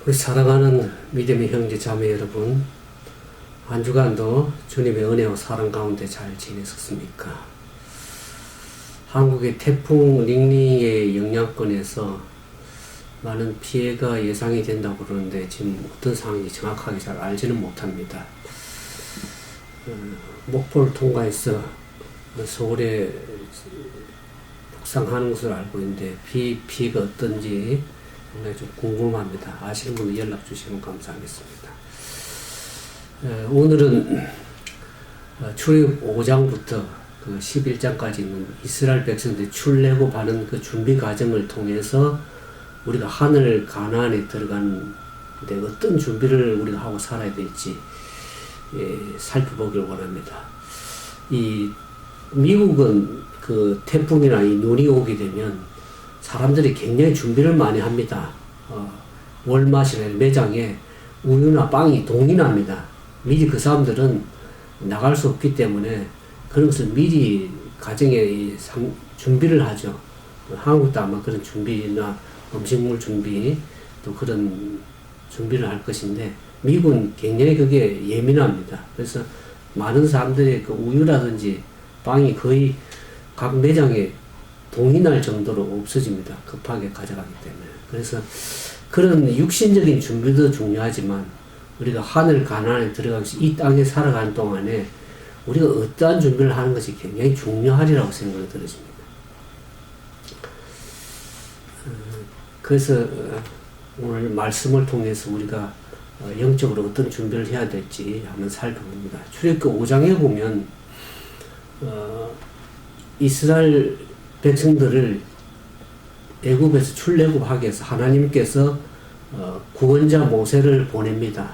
우리 사랑하는 믿음의 형제 자매 여러분, 한 주간도 주님의 은혜와 사랑 가운데 잘 지내셨습니까? 한국의 태풍 링링의 영향권에서 많은 피해가 예상이 된다고 그러는데 지금 어떤 상황인지 정확하게 잘 알지는 못합니다. 목포를 통과해서 서울에 북상하는 것으로 알고 있는데 피해가 어떤지 상당히 좀 궁금합니다. 아시는 분은 연락 주시면 감사하겠습니다. 오늘은 출애굽 5장부터 그 11장까지 있는 이스라엘 백성들이 출애굽하는 그 준비 과정을 통해서 우리가 하늘 가나안에 들어가는데 어떤 준비를 우리가 하고 살아야 될지 살펴보기를 원합니다. 이 미국은 그 태풍이나 이 눈이 오게 되면 사람들이 굉장히 준비를 많이 합니다. 월마트나 매장에 우유나 빵이 동인합니다. 미리 그 사람들은 나갈 수 없기 때문에 그런 것을 미리 가정에 준비를 하죠. 한국도 아마 그런 준비나 음식물 준비 또 그런 준비를 할 것인데 미국은 굉장히 그게 예민합니다. 그래서 많은 사람들의 그 우유라든지 빵이 거의 각 매장에 동인할 정도로 없어집니다. 급하게 가져가기 때문에. 그래서 그런 육신적인 준비도 중요하지만 우리가 하늘 가나안에 들어가면서 이 땅에 살아가는 동안에 우리가 어떠한 준비를 하는 것이 굉장히 중요하리라고 생각이 들어집니다. 그래서 오늘 말씀을 통해서 우리가 영적으로 어떤 준비를 해야 될지 한번 살펴봅니다. 출애굽기 5장에 보면 이스라엘 백성들을 애굽에서 출애굽하기 위해서 하나님께서 구원자 모세를 보냅니다.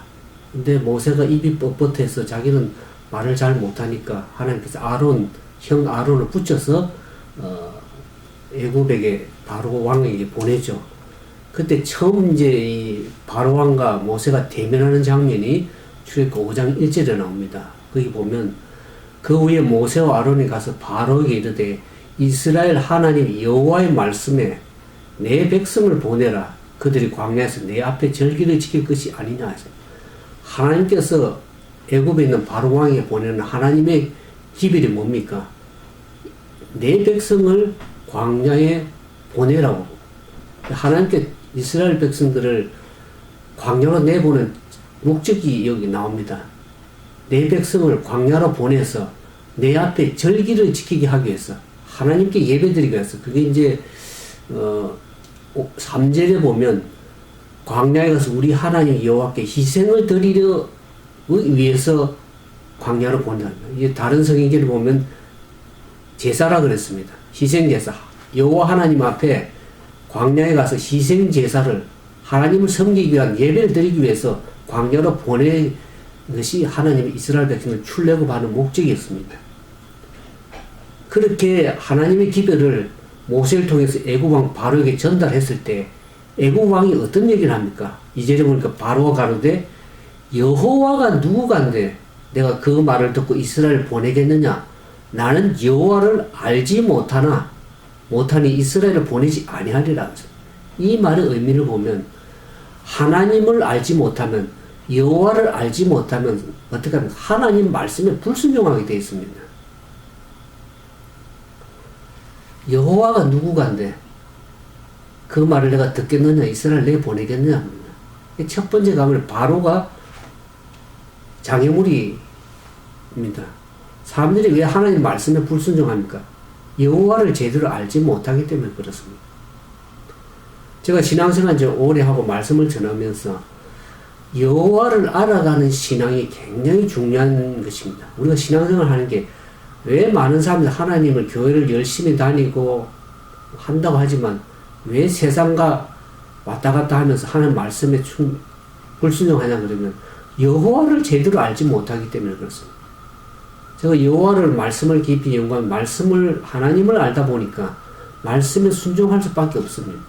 근데 모세가 입이 뻣뻣해서 자기는 말을 잘 못하니까 하나님께서 형 아론을 붙여서 애굽에게 바로 왕에게 보내죠. 그때 처음 이제 이 바로 왕과 모세가 대면하는 장면이 출애굽기 5장 1절에 나옵니다. 거기 보면 그 후에 모세와 아론이 가서 바로에게 이르되 이스라엘 하나님 여호와의 말씀에 내 백성을 보내라. 그들이 광야에서 내 앞에 절기를 지킬 것이 아니냐 하죠. 하나님께서 애굽에 있는 바로 왕에게 보내는 하나님의 기별이 뭡니까? 내 백성을 광야에 보내라고. 하나님께 이스라엘 백성들을 광야로 내보낸 목적이 여기 나옵니다. 내 백성을 광야로 보내서 내 앞에 절기를 지키게 하기 위해서 하나님께 예배드리기 위해서 그게 이제 3절에 보면 광야에 가서 우리 하나님 여호와께 희생을 드리려 위해서 광야로 보낸다. 이게 다른 성경을 보면 제사라 그랬습니다. 희생제사. 여호와 하나님 앞에 광야에 가서 희생제사를 하나님을 섬기기 위한 예배를 드리기 위해서 광야로 보낸 것이 하나님의 이스라엘 백성을 출애굽하는 목적이었습니다. 그렇게 하나님의 기별을 모세를 통해서 애굽왕 바로에게 전달했을 때 애굽왕이 어떤 얘기를 합니까? 2절에 보니까 바로가 가로되 여호와가 누구간데 내가 그 말을 듣고 이스라엘을 보내겠느냐? 나는 여호와를 알지 못하니 이스라엘을 보내지 아니하리라. 이 말의 의미를 보면 하나님을 알지 못하면 여호와를 알지 못하면 어떻게 하면 하나님 말씀에 불순종하게 되어 있습니다. 여호와가 누구간데 그 말을 내가 듣겠느냐? 이스라엘 내게 보내겠느냐? 첫 번째 가면 바로가 장애물이입니다. 사람들이 왜 하나님 말씀에 불순종합니까? 여호와를 제대로 알지 못하기 때문에 그렇습니다. 제가 신앙생활 좀 오래 하고 말씀을 전하면서 여호와를 알아가는 신앙이 굉장히 중요한 것입니다. 우리가 신앙생활 하는 게 왜 많은 사람들이 하나님을 교회를 열심히 다니고 한다고 하지만 왜 세상과 왔다 갔다 하면서 하나님 말씀에 불순종하냐 그러면 여호와를 제대로 알지 못하기 때문에 그렇습니다. 제가 여호와를 말씀을 깊이 연구하면 말씀을 하나님을 알다 보니까 말씀에 순종할 수밖에 없습니다.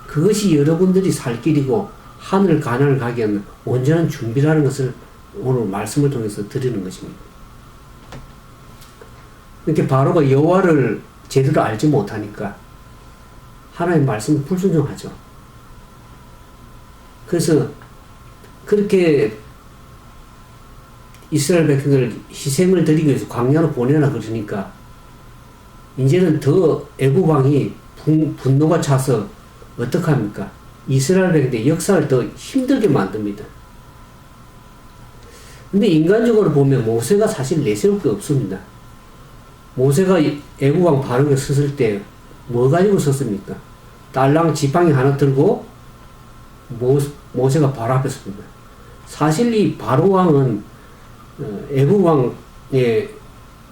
그것이 여러분들이 살 길이고 하늘 가나안을 가기 위한 온전한 준비라는 것을 오늘 말씀을 통해서 드리는 것입니다. 이렇게 바로가 여호와를 제대로 알지 못하니까 하나님 말씀에 불순종하죠. 그래서 그렇게 이스라엘 백성들 희생을 드리기 위해서 광야로 보내라 그러니까 이제는 더 애굽 왕이 분노가 차서 어떡합니까? 이스라엘 백성들의 역사를 더 힘들게 만듭니다. 근데 인간적으로 보면 모세가 사실 내세울 게 없습니다. 모세가 애굽 왕 바로가 섰을 때 뭐 가지고 섰습니까? 딸랑 지팡이 하나 들고 모세가 바로 앞에 섰습니다. 사실 이 바로 왕은 애굽 왕의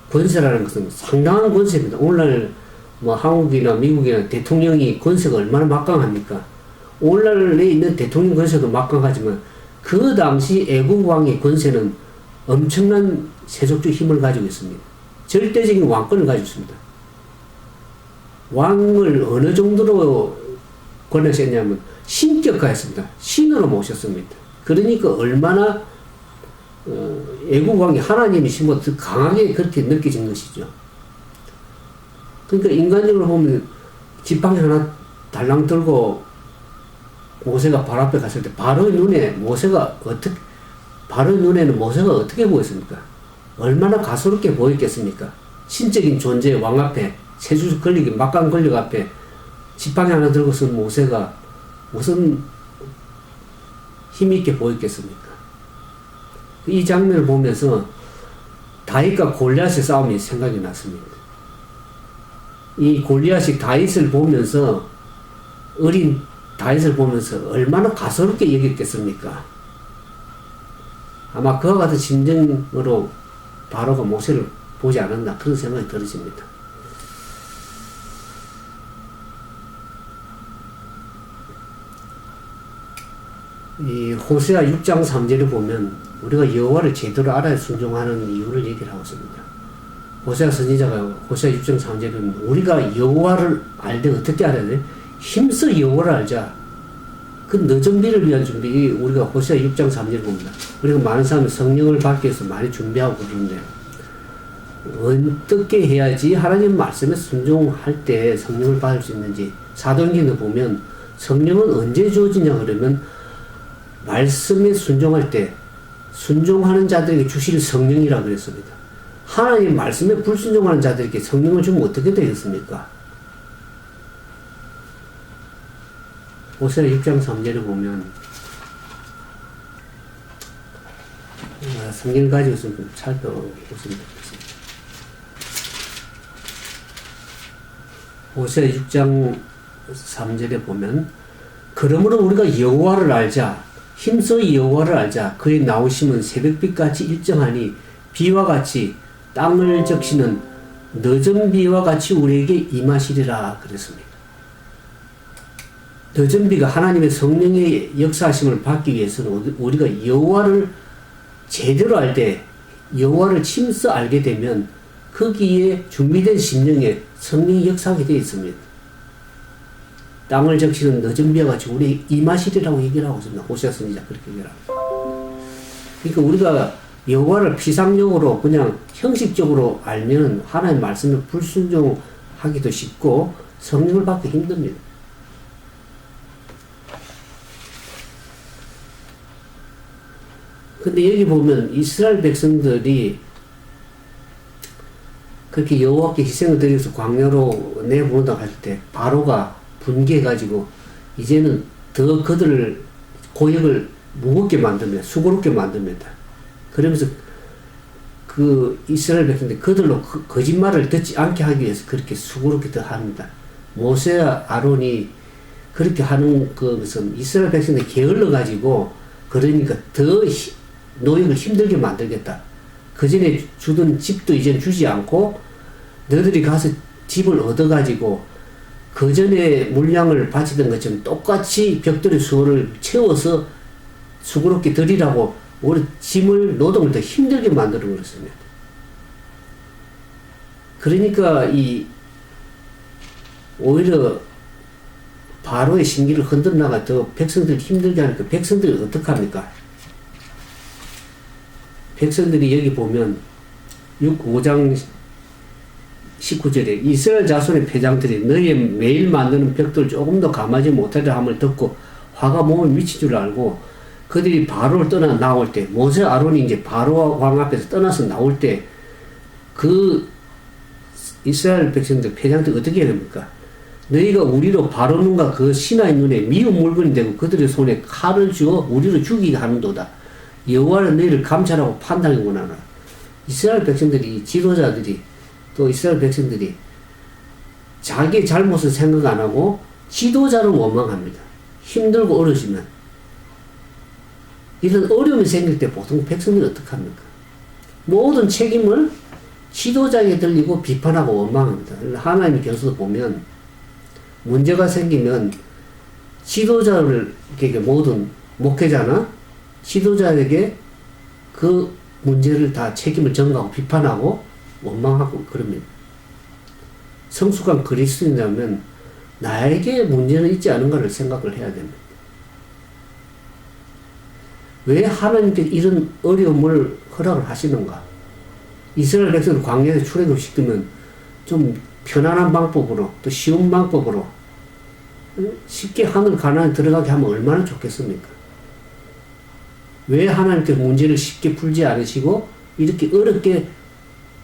권세라는 것은 상당한 권세입니다. 오늘날 뭐 한국이나 미국이나 대통령이 권세가 얼마나 막강합니까? 오늘날에 있는 대통령 권세도 막강하지만 그 당시 애굽 왕의 권세는 엄청난 세속적 힘을 가지고 있습니다. 절대적인 왕권을 가지고 있습니다. 왕을 어느 정도로 권력을 썼냐면 신격화했습니다. 신으로 모셨습니다. 그러니까 얼마나 애국 왕이 하나님이신 것 더 강하게 그렇게 느껴진 것이죠. 그러니까 인간적으로 보면 지팡이 하나 달랑 들고 모세가 바로 앞에 갔을 때 바로의 눈에는 모세가 어떻게 보였습니까? 얼마나 가소롭게 보였겠습니까? 신적인 존재의 왕 앞에 세주적 권력이 막강 권력 앞에 지팡이 하나 들고 쓴 모세가 무슨 힘있게 보였겠습니까? 이 장면을 보면서 다윗과 골리앗의 싸움이 생각이 났습니다. 이 골리앗이 다윗을 보면서 어린 다윗을 보면서 얼마나 가소롭게 여겼겠습니까? 아마 그와 같은 심정으로 바로가 모세를 보지 않았나 그런 생각이 들어집니다. 이 호세아 6장 3절을 보면 우리가 여호와를 제대로 알아야 순종하는 이유를 얘기를 하고 있습니다. 호세아 선지자가 호세아 6장 3절은 우리가 여호와를 알되 어떻게 알아야 돼? 힘써 여호와를 알자. 그 늦은 비를 위한 준비 우리가 호세아 6장 3절을 봅니다. 우리가 많은 사람이 성령을 받기 위해서 많이 준비하고 그러는데 어떻게 해야지 하나님 말씀에 순종할 때 성령을 받을 수 있는지 사도행전을 보면 성령은 언제 주어지냐 그러면 말씀에 순종할 때 순종하는 자들에게 주실 성령이라 그랬습니다. 하나님 말씀에 불순종하는 자들에게 성령을 주면 어떻게 되겠습니까? 호세아 6장 3절을 보면 성경을 가지고 좀 살펴보시면 좋겠습니다. 호세아 6장 3절에 보면 그러므로 우리가 여호와를 알자 힘써 여호와를 알자 그의 나오심은 새벽빛같이 일정하니 비와 같이 땅을 적시는 늦은 비와 같이 우리에게 임하시리라 그랬습니다. 늦은 비가 하나님의 성령의 역사하심을 받기 위해서는 우리가 여호와를 제대로 알 때 여호와를 힘써 알게 되면 거기에 준비된 심령에 성령이 역사하게 되어 있습니다. 땅을 적시는 늦은 비와 같이 우리 임하시리라고 얘기를 하고 있습니다. 호세아 선지자 그렇게 얘기를 합니다. 그러니까 우리가 여호와를 피상적으로 그냥 형식적으로 알면 하나님의 말씀에 불순종하기도 쉽고 성령을 받기 힘듭니다. 근데 여기 보면 이스라엘 백성들이 그렇게 여호와께 희생을 드려서 광야로 내보낸다고 할 때 바로가 분개해가지고 이제는 더 그들을 고역을 무겁게 만듭니다. 수고롭게 만듭니다. 그러면서 그 이스라엘 백성들이 그들로 거짓말을 듣지 않게 하기 위해서 그렇게 수고롭게 더 합니다. 모세와 아론이 그렇게 하는 것은 이스라엘 백성들이 게을러가지고 그러니까 더 노역을 힘들게 만들겠다. 그 전에 주던 집도 이제 주지 않고 너희들이 가서 집을 얻어가지고 그 전에 물량을 바치던 것처럼 똑같이 벽돌의 수호를 채워서 수고롭게 드리라고 우리 짐을 노동을 더 힘들게 만들어 버렸습니다. 그러니까 오히려 바로의 심기를 흔들나가 더 백성들 힘들게 하니까 백성들이 어떡합니까? 백성들이 여기 보면 5장 19절에 이스라엘 자손의 패장들이 너희의 매일 만드는 벽돌 조금도 감하지 못하려 함을 듣고 화가 몸에 미친 줄 알고 그들이 바로를 떠나 나올 때, 모세 아론이 이제 바로 왕 앞에서 떠나서 나올 때, 그 이스라엘 백성들 패장들 어떻게 해야 됩니까? 너희가 우리로 바로 눈과 그 신하의 눈에 미운 물건이 되고 그들의 손에 칼을 쥐어 우리를 죽이게 하는도다. 여호와는 너희를 감찰하고 판단하기 원하노라. 이스라엘 백성들이, 지도자들이, 또 이스라엘 백성들이 자기의 잘못을 생각 안 하고 지도자를 원망합니다. 힘들고 어려지면. 이런 어려움이 생길 때 보통 백성들이 어떡합니까? 모든 책임을 지도자에게 들리고 비판하고 원망합니다. 하나님께서도 보면 문제가 생기면 지도자에게 모든 목회자나 지도자에게 그 문제를 다 책임을 전가하고 비판하고 원망하고 그럽니다. 성숙한 그리스도인이라면 나에게 문제는 있지 않은가를 생각을 해야 됩니다. 왜 하나님께서 이런 어려움을 허락을 하시는가? 이스라엘 백성을 광야에서 출애굽 시키면 좀 편안한 방법으로 또 쉬운 방법으로 쉽게 하늘 가나안에 들어가게 하면 얼마나 좋겠습니까? 왜 하나님께서 문제를 쉽게 풀지 않으시고 이렇게 어렵게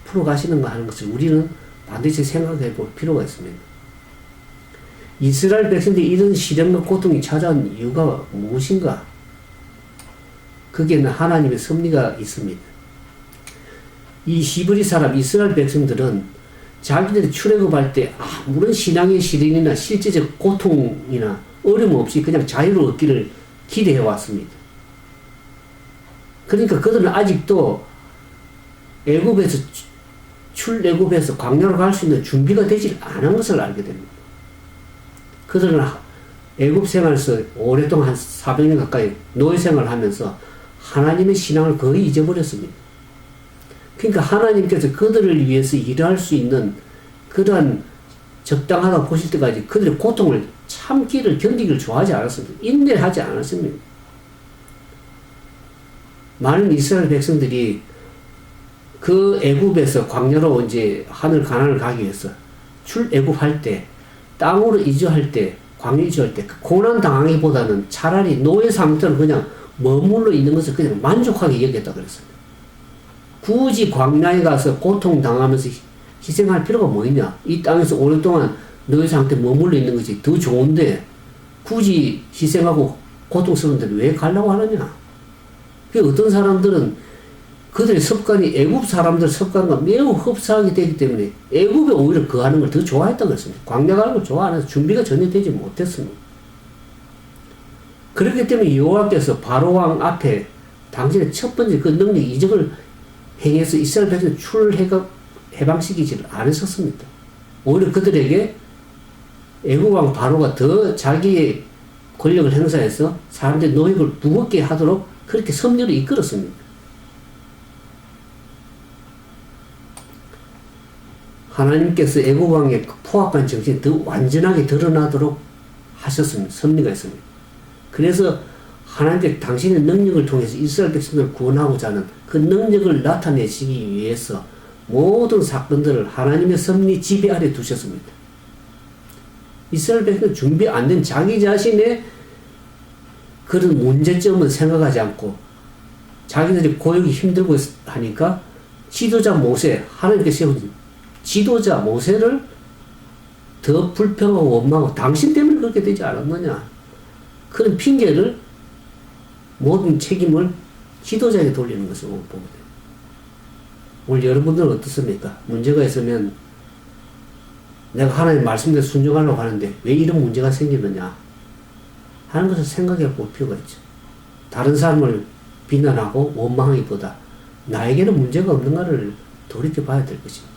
풀어가시는가 하는 것을 우리는 반드시 생각해 볼 필요가 있습니다. 이스라엘 백성들이 이런 시련과 고통이 찾아온 이유가 무엇인가? 거기에는 하나님의 섭리가 있습니다. 이 히브리 사람 이스라엘 백성들은 자기들이 출애굽할 때 아무런 신앙의 시련이나 실제적 고통이나 어려움 없이 그냥 자유를 얻기를 기대해 왔습니다. 그러니까 그들은 아직도 애굽에서 출애굽해서 광야로 갈 수 있는 준비가 되지 않은 것을 알게 됩니다. 그들은 애굽 생활에서 오랫동안 한 400년 가까이 노예 생활을 하면서 하나님의 신앙을 거의 잊어버렸습니다. 그러니까 하나님께서 그들을 위해서 일할 수 있는 그러한 적당하다고 보실 때까지 그들의 고통을 참기를 견디기를 좋아하지 않았습니다. 인내를 하지 않았습니다. 많은 이스라엘 백성들이 그 애굽에서 광야로 이제 하늘 가나안을 가기 위해서 출애굽할 때 땅으로 이주할 때 광야 이주할 때 고난 당하기보다는 차라리 노예 상태로 그냥 머물러 있는 것을 그냥 만족하게 여겼다 그랬습니다. 굳이 광야에 가서 고통 당하면서 희생할 필요가 뭐 있냐? 이 땅에서 오랫동안 노예 상태에 머물러 있는 것이 더 좋은데 굳이 희생하고 고통스러운데 왜 가려고 하느냐? 그 어떤 사람들은 그들의 습관이 애굽 사람들 습관과 매우 흡사하게 되기 때문에 애굽에 오히려 거하는 걸 더 좋아했다고 했습니다. 광야 가는 걸 좋아 안 해서 준비가 전혀 되지 못했습니다. 그렇기 때문에 여호와께서 바로 왕 앞에 당신의 첫 번째 그 능력 이적을 행해서 이스라엘 백성을 해방시키지 않으셨습니다. 오히려 그들에게 애굽 왕 바로가 더 자기의 권력을 행사해서 사람들의 노역을 무겁게 하도록 그렇게 섭리로 이끌었습니다. 하나님께서 애굽 왕의 포악한 정신이 더 완전하게 드러나도록 하셨습니다. 섭리가 있습니다. 그래서 하나님께 당신의 능력을 통해서 이스라엘 백성들을 구원하고자 하는 그 능력을 나타내시기 위해서 모든 사건들을 하나님의 섭리 지배 아래 두셨습니다. 이스라엘 백성은 준비 안 된 자기 자신의 그런 문제점을 생각하지 않고 자기들이 고역이 힘들고 하니까 지도자 모세, 하나님께 세운 지도자 모세를 더 불평하고 원망하고 당신 때문에 그렇게 되지 않았느냐. 그런 핑계를 모든 책임을 지도자에게 돌리는 것을 보게 됩니다. 오늘 여러분들은 어떻습니까? 문제가 있으면 내가 하나님 말씀대로 순종하려고 하는데 왜 이런 문제가 생기느냐 하는 것을 생각해 볼 필요가 있죠. 다른 사람을 비난하고 원망하기보다 나에게는 문제가 없는가를 돌이켜 봐야 될 것입니다.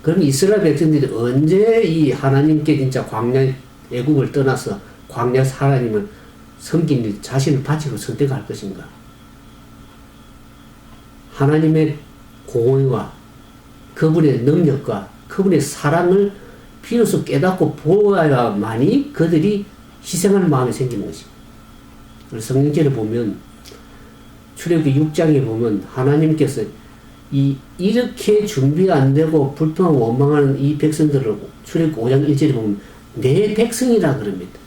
그럼 이스라엘 백성들이 언제 이 하나님께 진짜 광야 애국을 떠나서 광야 하나님을 섬긴 자신을 바치고 선택할 것인가? 하나님의 공의와 그분의 능력과 그분의 사랑을 비로소 깨닫고 보아야만이 그들이 희생하는 마음이 생기는 것입니다. 성경절에 보면 출애굽기 6장에 보면 하나님께서 이렇게 준비 안 되고 불평하고 원망하는 이 백성들을 출애굽기 5장 1절에 보면 내 백성이라 그럽니다.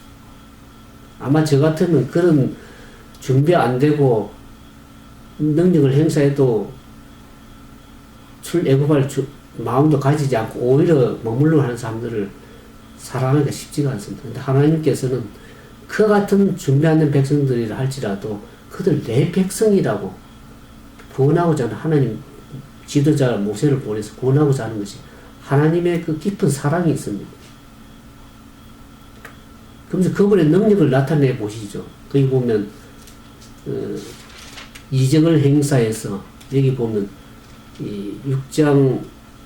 아마 저 같으면 그런 준비 안 되고 능력을 행사해도 애굽할 마음도 가지지 않고 오히려 머물러 하는 사람들을 살아가기가 쉽지가 않습니다. 근데 하나님께서는 그 같은 준비 안 된 백성들이라 할지라도 그들 내 백성이라고 구원하고자 하는 하나님 지도자 모세를 보내서 구원하고자 하는 것이 하나님의 그 깊은 사랑이 있습니다. 그러면서 그분의 능력을 나타내 보시죠. 거기 보면 이적을 행사해서 여기 보면 이 6장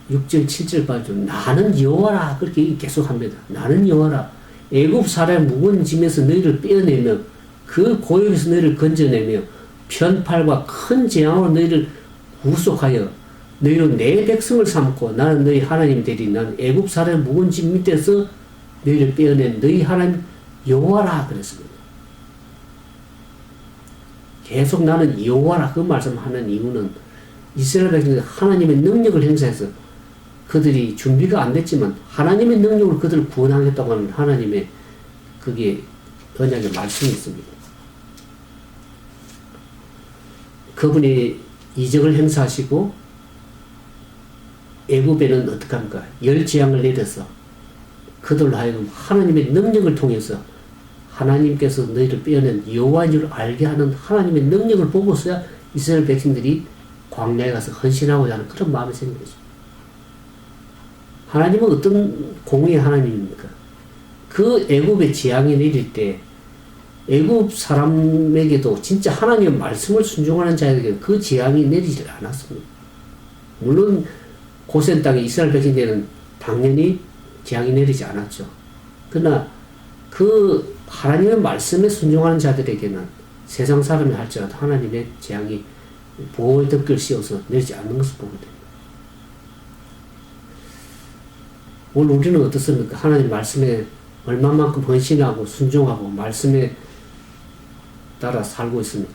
6절 7절 봐죠. 나는 여호와라 그렇게 계속 합니다. 나는 여호와라 애굽 사람의 무거운 짐에서 너희를 빼어내며 그 고역에서 너희를 건져내며 편팔과 큰 재앙으로 너희를 구속하여 너희로 내 백성을 삼고 나는 너희 하나님이 되리. 나는 애굽 사람의 무거운 짐 밑에서 너희를 빼어낸 너희 하나님 여호와라 그랬습니다. 계속 나는 여호와라 그 말씀하는 이유는 이스라엘 백성들이 하나님의 능력을 행사해서 그들이 준비가 안 됐지만 하나님의 능력으로 그들을 구원하겠다고 하는 하나님의 그게 언약의 말씀이 있습니다. 그분이 이적을 행사하시고 애굽에는 어떻게 합니까? 열재앙을 내려서 그들로 하여금 하나님의 능력을 통해서 하나님께서 너희를 빼어낸 여호와인 줄 알게 하는 하나님의 능력을 보고서야 이스라엘 백성들이 광야에 가서 헌신하고자 하는 그런 마음이 생긴 거죠. 하나님은 어떤 공의의 하나님입니까? 그 애굽의 재앙이 내릴 때 애굽 사람에게도 진짜 하나님의 말씀을 순종하는 자에게 그 재앙이 내리지 않았습니다. 물론 고센 땅에 이스라엘 백성들은 당연히 재앙이 내리지 않았죠. 그러나 그 하나님의 말씀에 순종하는 자들에게는 세상 사람이 할지라도 하나님의 재앙이 보호의 덮개를 씌워서 내리지 않는 것을 보게 됩니다. 오늘 우리는 어떻습니까? 하나님 말씀에 얼마만큼 헌신하고 순종하고 말씀에 따라 살고 있습니까?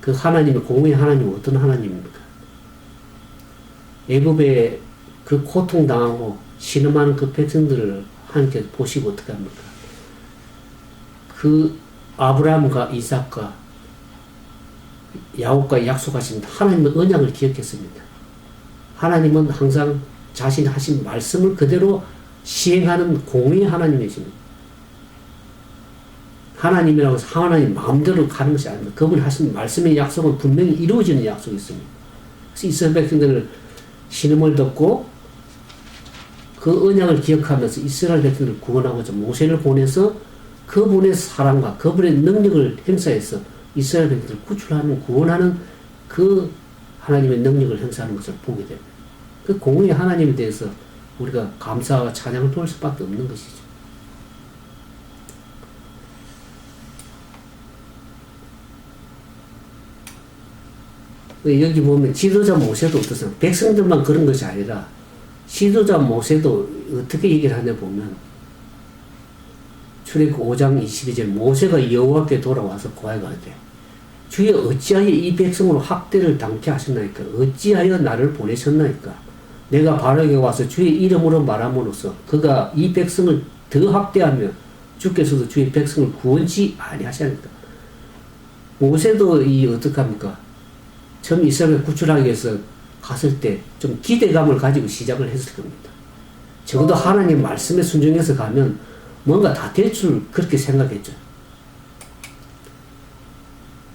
그 하나님의 공의의 하나님은 어떤 하나님입니까? 애굽에 그 고통당하고 신음하는 그 백성들을 하나님께서 보시고 어떻게 합니까? 그 아브라함과 이삭과 야곱과 약속하신 하나님의 언약을 기억했습니다. 하나님은 항상 자신이 하신 말씀을 그대로 시행하는 공의의 하나님이십니다. 하나님이라고 해서 하나님 마음대로 가는 것이 아닙니다. 그분이 하신 말씀의 약속은 분명히 이루어지는 약속이 있습니다. 그래서 이스라엘 백성들을 신음을 듣고 그 언약을 기억하면서 이스라엘 백성들을 구원하고자 모세를 보내서 그분의 사랑과 그분의 능력을 행사해서 이스라엘 백성들을 구출하는 구원하는 그 하나님의 능력을 행사하는 것을 보게 됩니다. 그 공의의 하나님에 대해서 우리가 감사와 찬양을 돌릴 수밖에 없는 것이죠. 여기 보면 지도자 모세도 어떻습니까? 백성들만 그런 것이 아니라 지도자 모세도 어떻게 얘기를 하냐 보면 출애굽 5장 22절 모세가 여호와께 돌아와서 고하되 주여 어찌하여 이 백성으로 학대를 당케 하셨나이까? 어찌하여 나를 보내셨나이까? 내가 바로에게 와서 주의 이름으로 말함으로써 그가 이 백성을 더 학대하며 주께서도 주의 백성을 구원치 아니하시니까. 모세도 어떡합니까? 처음 이스라엘을 구출하기 위해서 갔을 때 좀 기대감을 가지고 시작을 했을 겁니다. 적어도 하나님 말씀에 순종해서 가면 뭔가 다 될 줄 그렇게 생각했죠.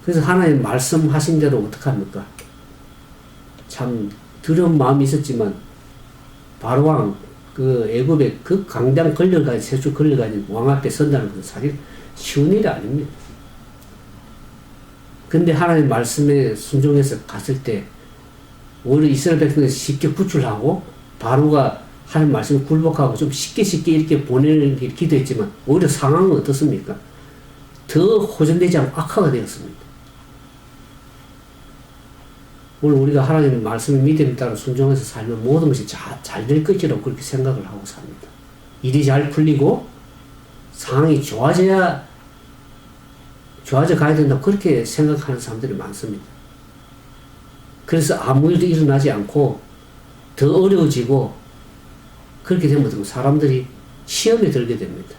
그래서 하나님 말씀하신 대로 어떡합니까? 참 두려운 마음이 있었지만 바로왕 그 애굽의 그 강대한 권력을 가진 세주 권력을 가진 왕 앞에 선다는 것은 사실 쉬운 일이 아닙니다. 근데 하나님 말씀에 순종해서 갔을 때 오히려 이스라엘 백성을 쉽게 구출하고 바로가 하나님 말씀을 굴복하고 좀 쉽게 이렇게 보내는 게 기도했지만 오히려 상황은 어떻습니까? 더 호전되지 않고 악화가 되었습니다. 오늘 우리가 하나님의 말씀을 믿음에 따라 순종해서 살면 모든 것이 잘 될 것이라고 그렇게 생각을 하고 삽니다. 일이 잘 풀리고 상황이 좋아져 가야 된다고 그렇게 생각하는 사람들이 많습니다. 그래서 아무 일도 일어나지 않고 더 어려워지고 그렇게 되면 사람들이 시험에 들게 됩니다.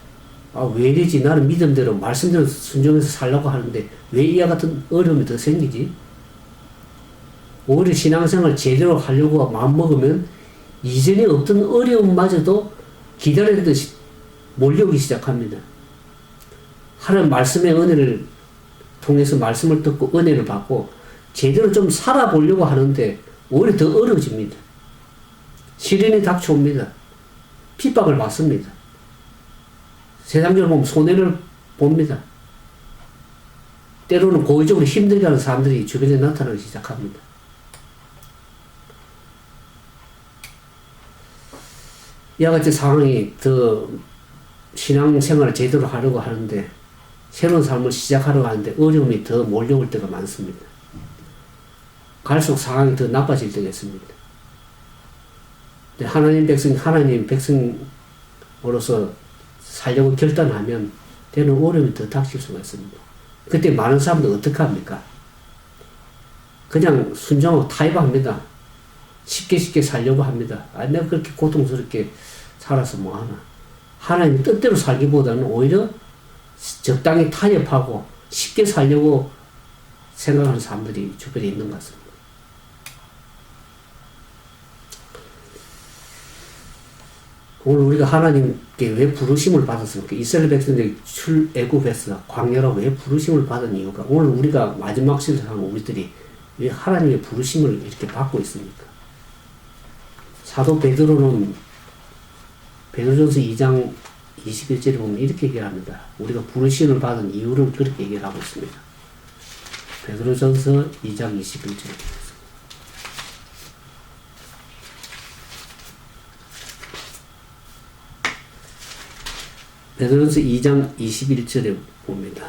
아, 왜 이러지? 나는 믿음대로, 말씀대로 순종해서 살려고 하는데, 왜 이와 같은 어려움이 더 생기지? 오히려 신앙생활 제대로 하려고 마음먹으면, 이전에 없던 어려움마저도 기다리듯이 몰려오기 시작합니다. 하나님 말씀의 은혜를 통해서 말씀을 듣고 은혜를 받고, 제대로 좀 살아보려고 하는데, 오히려 더 어려워집니다. 시련이 닥쳐옵니다. 핍박을 받습니다. 세상적으로 보면 손해를 봅니다. 때로는 고의적으로 힘들게 하는 사람들이 주변에 나타나기 시작합니다. 이와 같이 상황이 더 신앙생활을 제대로 하려고 하는데, 새로운 삶을 시작하려고 하는데 어려움이 더 몰려올 때가 많습니다. 갈수록 상황이 더 나빠질 때가 있습니다. 하나님 백성으로서 살려고 결단하면 되는 어려움이 더 닥칠 수가 있습니다. 그때 많은 사람들 어떻게 합니까? 그냥 순종하고 타협합니다. 쉽게 살려고 합니다. 아, 내가 그렇게 고통스럽게 살아서 뭐하나. 하나님 뜻대로 살기보다는 오히려 적당히 타협하고 쉽게 살려고 생각하는 사람들이 주변에 있는 것 같습니다. 오늘 우리가 하나님께 왜 부르심을 받았습니까? 이스라엘 백성들이 출애굽에서 광야로 왜 부르심을 받은 이유가, 오늘 우리가 마지막 시대를 하는 우리들이 왜 하나님의 부르심을 이렇게 받고 있습니까? 사도 베드로는 베드로전서 2장 21절에 보면 이렇게 얘기를 합니다. 우리가 부르심을 받은 이유를 그렇게 얘기를 하고 있습니다. 베드로전서 2장 21절. 베드로전서 2장 21절에 봅니다.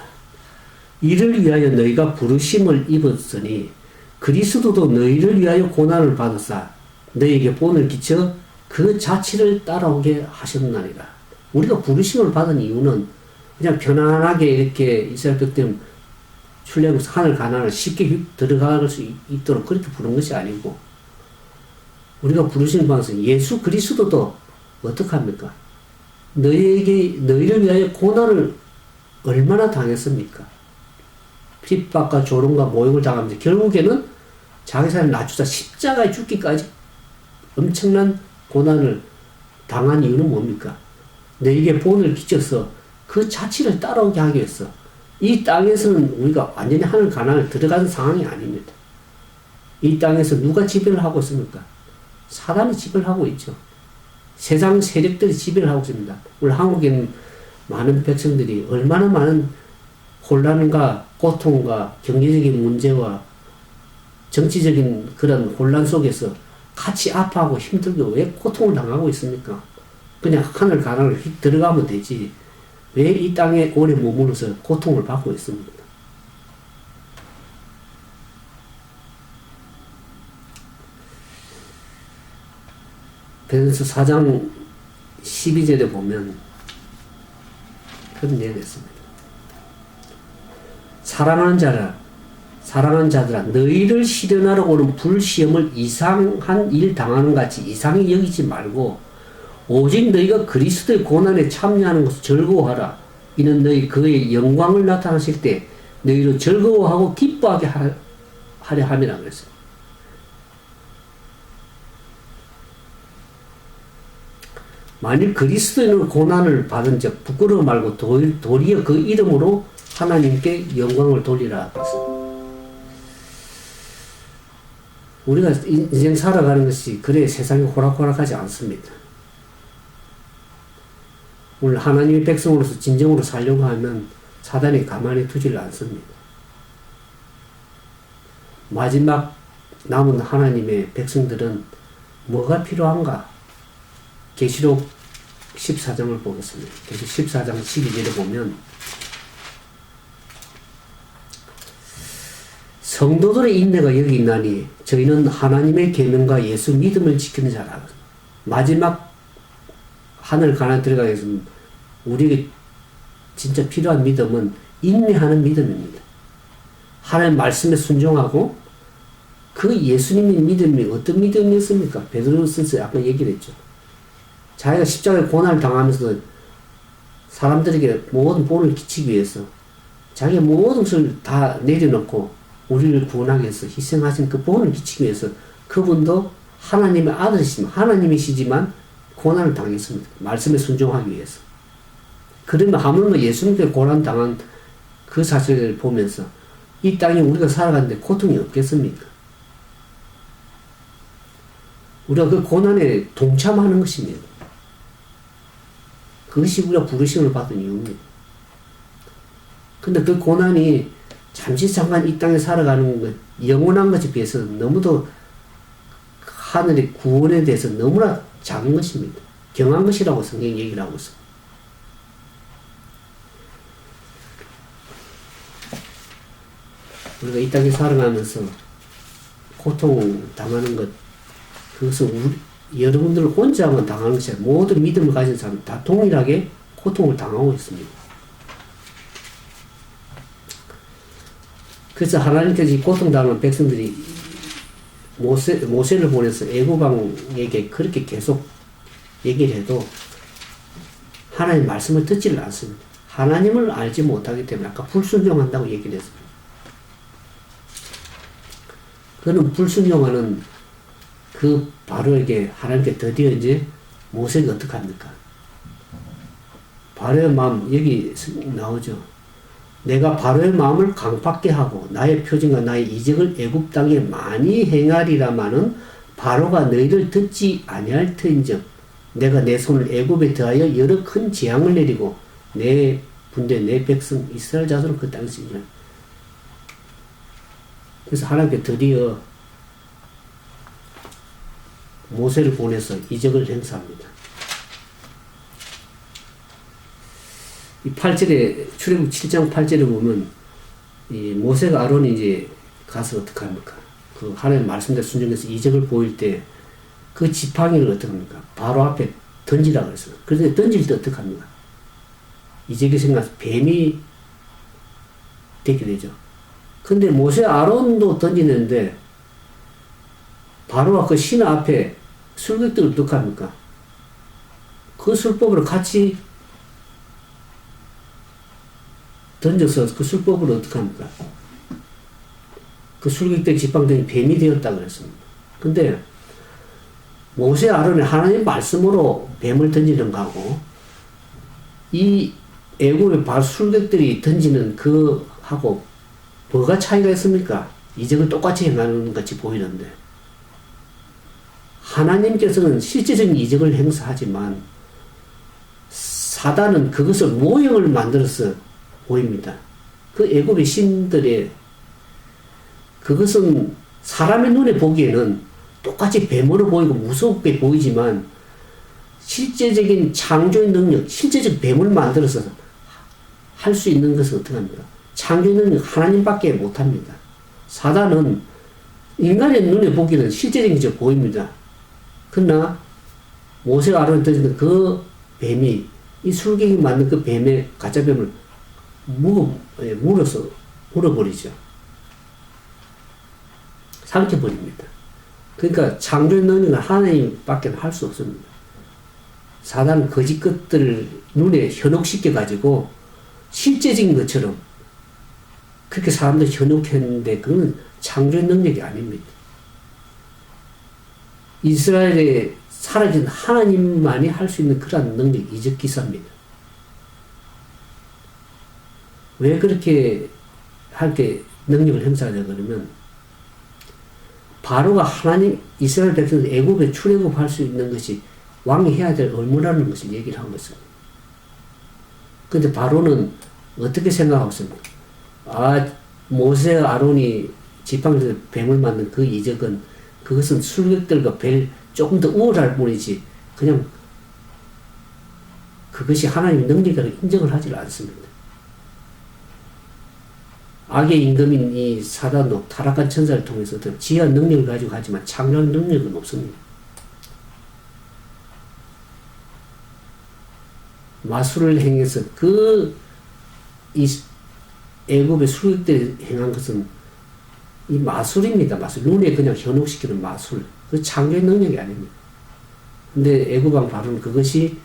이를 위하여 너희가 부르심을 입었으니 그리스도도 너희를 위하여 고난을 받으사 너희에게 본을 끼쳐 그 자취를 따라오게 하셨나니라. 우리가 부르심을 받은 이유는 그냥 편안하게 이렇게 이스라엘 백성 출애굽에서 하늘 가나안을 쉽게 들어갈 수 있도록 그렇게 부른 것이 아니고, 우리가 부르심을 받아서 예수 그리스도도 어떡합니까? 너희를 위하여 고난을 얼마나 당했습니까? 핍박과 조롱과 모욕을 당하면서 결국에는 자기 삶을 낮추자 십자가에 죽기까지 엄청난 고난을 당한 이유는 뭡니까? 너에게 본을 끼쳐서 그 자취를 따라오게 하기 위해서. 이 땅에서는 우리가 완전히 하늘 가나안에 들어가는 상황이 아닙니다. 이 땅에서 누가 지배를 하고 있습니까? 사단이 지배를 하고 있죠. 세상 세력들이 지배를 하고 있습니다. 우리 한국에는 많은 백성들이 얼마나 많은 혼란과 고통과 경제적인 문제와 정치적인 그런 혼란 속에서 같이 아파하고 힘들게 왜 고통을 당하고 있습니까? 그냥 하늘 가나안을 휙 들어가면 되지. 왜 이 땅에 오래 머물러서 고통을 받고 있습니까? 베드로전서 4장 12절에 보면 그런 내용이 있습니다. 사랑하는 자들아 너희를 시련하러 오는 불시험을 이상한 일 당하는 같이 이상히 여기지 말고 오직 너희가 그리스도의 고난에 참여하는 것을 즐거워하라. 이는 너희 그의 영광을 나타나실 때 너희로 즐거워하고 기뻐하게 하려 함이라 그랬어요. 만일 그리스도인으로 고난을 받은 적 부끄러워 말고 도리어 그 이름으로 하나님께 영광을 돌리라. 우리가 인생 살아가는 것이 그래 세상이 호락호락하지 않습니다. 오늘 하나님의 백성으로서 진정으로 살려고 하면 사단이 가만히 두지를 않습니다. 마지막 남은 하나님의 백성들은 뭐가 필요한가? 계시록 14장을 보겠습니다. 계시록 14장 12절에 보면 성도들의 인내가 여기 있나니 저희는 하나님의 계명과 예수 믿음을 지키는 자라. 마지막 하늘 가나안 들어가기 위해서는 우리에게 진짜 필요한 믿음은 인내하는 믿음입니다. 하나님 말씀에 순종하고 그 예수님의 믿음이 어떤 믿음이었습니까? 베드로전서 아까 얘기를 했죠. 자기가 십자가에 고난을 당하면서 사람들에게 모든 본을 끼치기 위해서 자기의 모든 것을 다 내려놓고 우리를 구원하기 위해서 희생하신 그 본을 끼치기 위해서 그분도 하나님의 아들이시지만 하나님이시지만 고난을 당했습니다. 말씀에 순종하기 위해서. 그러면 하물며 예수님께 고난 당한 그 사실을 보면서 이 땅에 우리가 살아가는데 고통이 없겠습니까? 우리가 그 고난에 동참하는 것입니다. 그것이 우리가 부르심을 받은 이유입니다. 근데 그 고난이 잠시 잠깐 이 땅에 살아가는 것, 영원한 것에 비해서 너무도 하늘의 구원에 대해서 너무나 작은 것입니다. 경한 것이라고 성경이 얘기를 하고 있습니다. 우리가 이 땅에 살아가면서 고통 당하는 것, 그것은 여러분들 혼자만 당하는 것이 아니라 모든 믿음을 가진 사람 다 동일하게 고통을 당하고 있습니다. 그래서 하나님께서 이 고통당하는 백성들이 모세를 보내서 애굽왕에게 그렇게 계속 얘기를 해도 하나님 말씀을 듣지를 않습니다. 하나님을 알지 못하기 때문에 아까 불순종한다고 얘기를 했습니다. 그는 불순종하는 그 바로에게 하나님께 드디어 이제 모세가 어떻게 합니까? 바로의 마음, 여기 나오죠. 내가 바로의 마음을 강팍게 하고 나의 표징과 나의 이적을 애굽 땅에 많이 행하리라마는 바로가 너희를 듣지 아니할 터인즉 내가 내 손을 애굽에 더하여 여러 큰 재앙을 내리고 내 군대 내 백성 이스라엘 자손을 그 땅에 쓰리라. 그래서 하나님께 드디어 모세를 보내서 이적을 행사합니다. 이 8절에, 출애굽 7장 8절에 보면, 이 모세가 아론이 이제 가서 어떻게 합니까? 그 하나님 말씀대로 순종해서 이적을 보일 때, 그 지팡이를 어떻게 합니까? 바로 앞에 던지라 그랬어요. 그런데 던질 때 어떻게 합니까? 이적이 생겨서 뱀이 되게 되죠. 근데 모세 아론도 던지는데, 바로와 그 신하 앞에 술객들을 어떻게 합니까? 그 술법으로 같이 던져서 그 술법으로 어떻게 합니까? 그 술객들의 지팡이들이 뱀이 되었다 그랬습니다. 근데 모세 아론이 하나님 말씀으로 뱀을 던지는 거하고 이 애굽의 술객들이 던지는 그 하고 뭐가 차이가 있습니까? 이적을 똑같이 행하는 것 같이 보이는데 하나님께서는 실제적인 이적을 행사하지만 사단은 그것을 모형을 만들어서 보입니다. 그 애굽의 신들의 그것은 사람의 눈에 보기에는 똑같이 뱀으로 보이고 무섭게 보이지만 실제적인 창조의 능력, 실제적 뱀을 만들어서 할 수 있는 것은 어떻게 합니까? 창조의 능력 하나님밖에 못합니다. 사단은 인간의 눈에 보기에는 실제적인 게 보입니다. 그러나 모세가 아론이 던지는 그 뱀이 이 술객이 만든 그 뱀의 가짜 뱀을 물어버리죠. 삼켜버립니다. 그러니까 창조의 능력은 하나님밖에 할 수 없습니다. 사단은 거짓 것들을 눈에 현혹시켜가지고 실제적인 것처럼 그렇게 사람들 현혹했는데 그건 창조의 능력이 아닙니다. 이스라엘에 사라진 하나님만이 할 수 있는 그러한 능력, 이적 기사입니다. 왜 그렇게 할게 능력을 행사하냐 그러면 바로가 하나님 이스라엘 백성들 애굽에 출애굽할 수 있는 것이 왕이 해야 될 의무라는 것을 얘기를 한 것입니다. 근데 바로는 어떻게 생각하고 있습니까? 모세 아론이 지팡이에서 뱀을 만든 그 이적은 그것은 술객들과 조금 더 우월할 뿐이지 그냥 그것이 하나님의 능력이라고 인정을 하지 않습니다. 악의 임금인 이 사단도 타락한 천사를 통해서 지혜한 능력을 가지고 하지만 창조한 능력은 없습니다. 마술을 행해서 이 애굽의 술객들이 행한 것은 이 마술입니다. 마술. 눈에 그냥 현혹시키는 마술. 그 창조의 능력이 아닙니다. 근데 애굽왕 바로는 그것이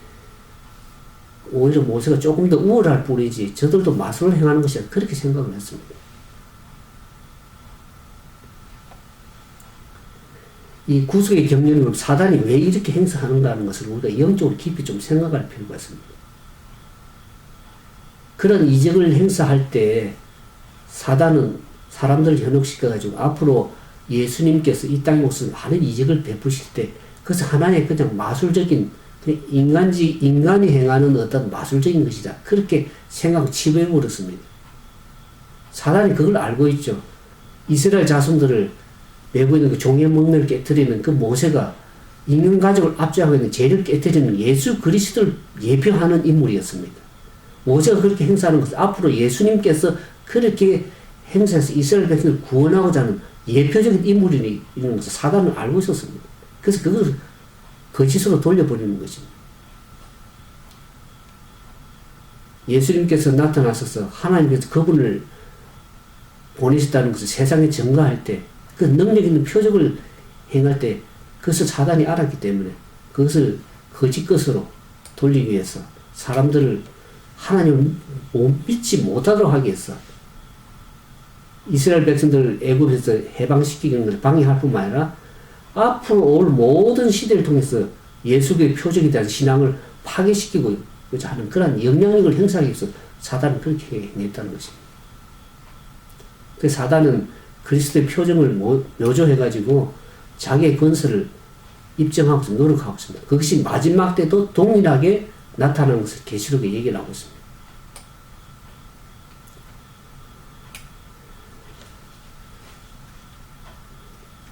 오히려 모세가 조금 더 우월할 뿐이지 저들도 마술을 행하는 것이다. 그렇게 생각을 했습니다. 이 구속의 경륜으로 사단이 왜 이렇게 행사하는가는 것을 우리가 영적으로 깊이 좀 생각할 필요가 있습니다. 그런 이적을 행사할 때 사단은 사람들을 현혹시켜가지고 앞으로 예수님께서 이 땅에 오셔서 많은 이적을 베푸실 때 그것은 하나의 그냥 마술적인 인간이 행하는 어떤 마술적인 것이다. 그렇게 생각 치부해버렸습니다. 사단이 그걸 알고 있죠. 이스라엘 자손들을 메고 있는 그 종의 목매를 깨뜨리는 그 모세가 인간 가족을 압제하고 있는 죄를 깨뜨리는 예수 그리스도를 예표하는 인물이었습니다. 모세가 그렇게 행사하는 것은 앞으로 예수님께서 그렇게 행사해서 이스라엘 백성을 구원하고자 하는 예표적인 인물이 있는 것을 사단은 알고 있었습니다. 그래서 그것을 거짓으로 돌려버리는 것입니다. 예수님께서 나타나셔서 하나님께서 그분을 보내셨다는 것을 세상에 증거할 때 그 능력 있는 표적을 행할 때 그것을 사단이 알았기 때문에 그것을 거짓 것으로 돌리기 위해서 사람들을 하나님을 믿지 못하도록 하기 위해서 이스라엘 백성들을 애굽에서 해방시키는 것을 방해할 뿐만 아니라 앞으로 올 모든 시대를 통해서 예수의 표적에 대한 신앙을 파괴시키고자 하는 그런 영향력을 행사하기 위해서 사단은 그렇게 행했다는 것입니다. 그래서 사단은 그리스도의 표정을 묘조해가지고 자기의 건설을 입증하고 노력하고 있습니다. 그것이 마지막 때도 동일하게 나타나는 것을 계시록에 얘기를 하고 있습니다.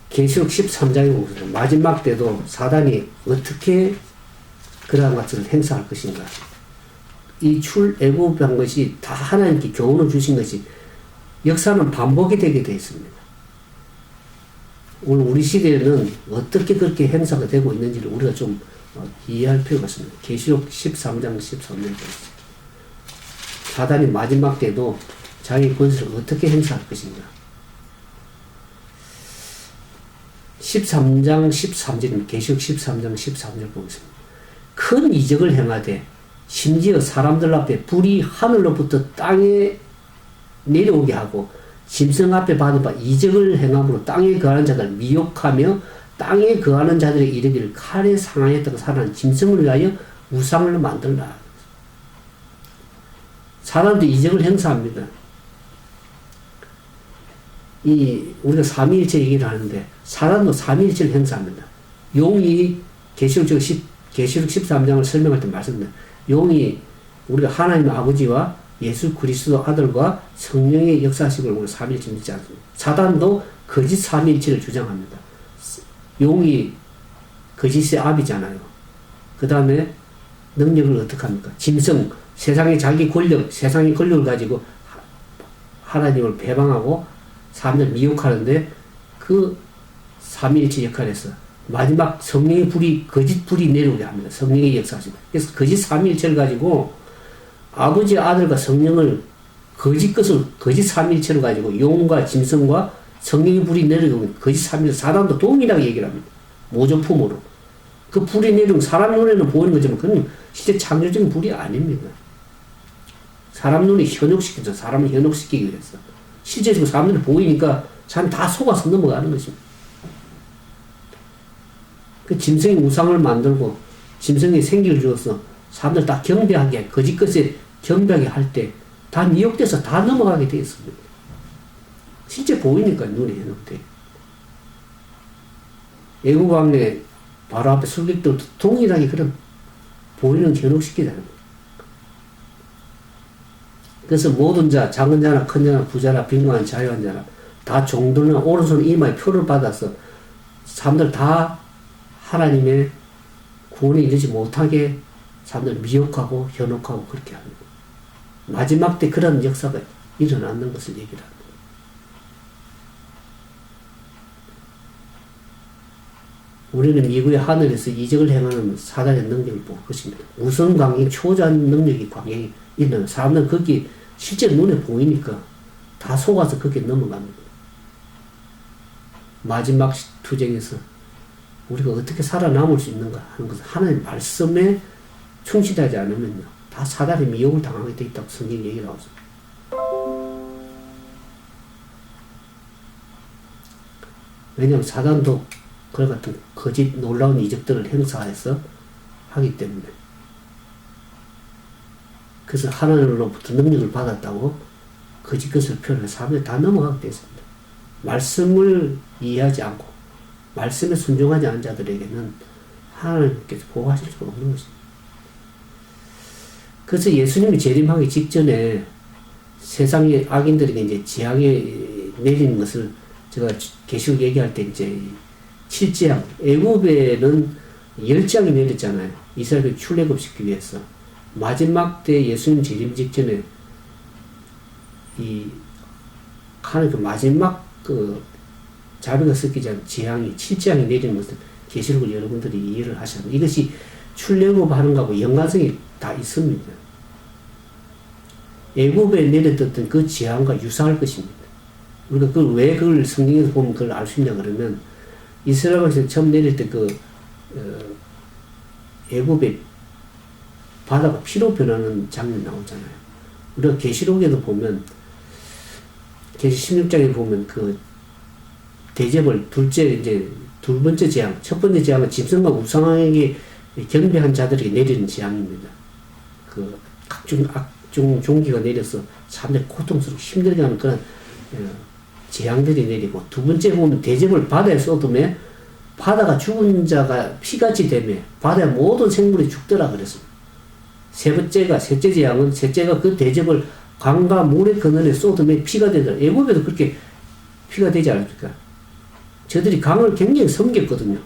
계시록 13장에 보면 마지막 때도 사단이 어떻게 그러한 것을 행사할 것인가. 이 출애굽한 것이 다 하나님께 교훈을 주신 것이 역사는 반복이 되게 되어 있습니다. 오늘 우리 시대에는 어떻게 그렇게 행사가 되고 있는지를 우리가 좀 이해할 필요가 있습니다. 계시록 13장 13절 사단이 마지막 때도 자기 권세를 어떻게 행사할 것인가. 13장 13절입니다. 계시록 13장 13절 보겠습니다. 큰 이적을 행하되 심지어 사람들 앞에 불이 하늘로부터 땅에 내려오게 하고 짐승 앞에 받은 바 이적을 행함으로 땅에 거하는 자들을 미혹하며 땅에 거하는 자들에게 이르기를 칼에 상하였다고 살아난 짐승을 위하여 우상을 만들라. 사람도 이적을 행사합니다. 우리가 삼위일체 얘기를 하는데 사람도 삼위일체를 행사합니다. 용이 계시록 13장을 설명할 때 말씀드립니다. 용이 우리가 하나님 아버지와 예수 그리스도 아들과 성령의 역사식을 우리 삼위일체 믿지 않습니다. 사단도 거짓 삼위일체를 주장합니다. 용이 거짓의 압이잖아요. 그 다음에 능력을 어떻게 합니까? 짐승, 세상의 자기 권력, 세상의 권력을 가지고 하나님을 배방하고 사람들을 미혹하는데 그 삼위일체 역할에서 마지막 성령의 불이, 거짓 불이 내려오게 합니다. 성령의 역사입니다. 그래서 거짓 삼위일체를 가지고 아버지, 아들과 성령을 거짓 삼위일체로 가지고 용과 짐승과 성령의 불이 내려오면 거짓 삼위일체, 사단도 동일하게 얘기를 합니다. 모조품으로. 그 불이 내려오면 사람 눈에는 보이는 거지만 그건 실제 창조적인 불이 아닙니다. 사람 눈에 현혹시키죠. 사람을 현혹시키기 위해서. 실제적으로 사람들이 보이니까 사람 다 속아서 넘어가는 것입니다. 그 짐승의 우상을 만들고 짐승의 생기를 주어서 사람들 다 경배하게, 거짓 것에 경배하게 할 때 다 미혹돼서 다 넘어가게 되어 있습니다. 실제 보이니까 눈에 현혹돼. 애국 왕래 바로 앞에 술객들도 동일하게 그런 보이는 현혹시키잖아요. 그래서 모든 자, 작은 자나 큰 자나 부자나 빈곤한 자유한 자나 다 종들나 오른손 이마에 표를 받아서 사람들 다 하나님의 구원에 이르지 못하게 사람들 미혹하고 현혹하고 그렇게 합니다. 마지막 때 그런 역사가 일어나는 것을 얘기를 합니다. 우리는 이후에 하늘에서 이적을 행하는 사단의 능력을 볼 것입니다. 우선 광행, 초자한 능력이 광행이 있는 사람들은 거기 실제 눈에 보이니까 다 속아서 거기에 넘어갑니다. 마지막 투쟁에서 우리가 어떻게 살아남을 수 있는가 하는 것은 하나님의 말씀에 충실하지 않으면요. 다 사단의 미혹을 당하게 돼 있다고 성경이 얘기를 하고 있습니다. 왜냐하면 사단도 그와 같은 거짓 놀라운 이적들을 행사해서 하기 때문에. 그래서 하나님으로부터 능력을 받았다고 거짓 것을 표현해서 사람들이 다 넘어가게 됐습니다. 말씀을 이해하지 않고 말씀에 순종하지 않은 자들에게는 하나님께서 보호하실 수가 없는 것입니다. 그래서 예수님이 재림하기 직전에 세상의 악인들에게 이제 재앙에 내리는 것을 제가 계시록 얘기할 때 이제 7재앙, 애굽에는 10재앙이 내렸잖아요. 이스라엘을 출애굽시키기 위해서. 마지막 때 예수님 재림 직전에 하는 그 마지막 자비가 섞이지 않은 재앙이 7재앙이 내리는 것을 계시록을 여러분들이 이해를 하셔야 합니다. 이것이 출애굽 하는 것하고 연관성이 다 있습니다. 애굽에 내렸던 그 재앙과 유사할 것입니다. 우리가 왜 그걸 성경에서 보면 그걸 알 수 있냐 그러면 이스라엘에서 처음 내릴 때 애굽에 바다가 피로 변하는 장면이 나오잖아요. 우리가 계시록에도 보면 계시 16장에 보면 대접을 두 번째 재앙, 첫 번째 재앙은 짐승과 우상에게 경배한 자들에게 내리는 재앙입니다. 각종 악종 종기가 내려서 사람들이 고통스럽고 힘들게 하는 그런 재앙들이 내리고, 두 번째 보면 대접을 바다에 쏟음에 바다가 죽은 자가 피같이 되며 바다의 모든 생물이 죽더라 그랬습니다. 셋째 재앙은 그 대접을 강과 물의 근원에 쏟음에 피가 되더라. 애굽에도 그렇게 피가 되지 않습니까? 저들이 강을 굉장히 섬겼거든요.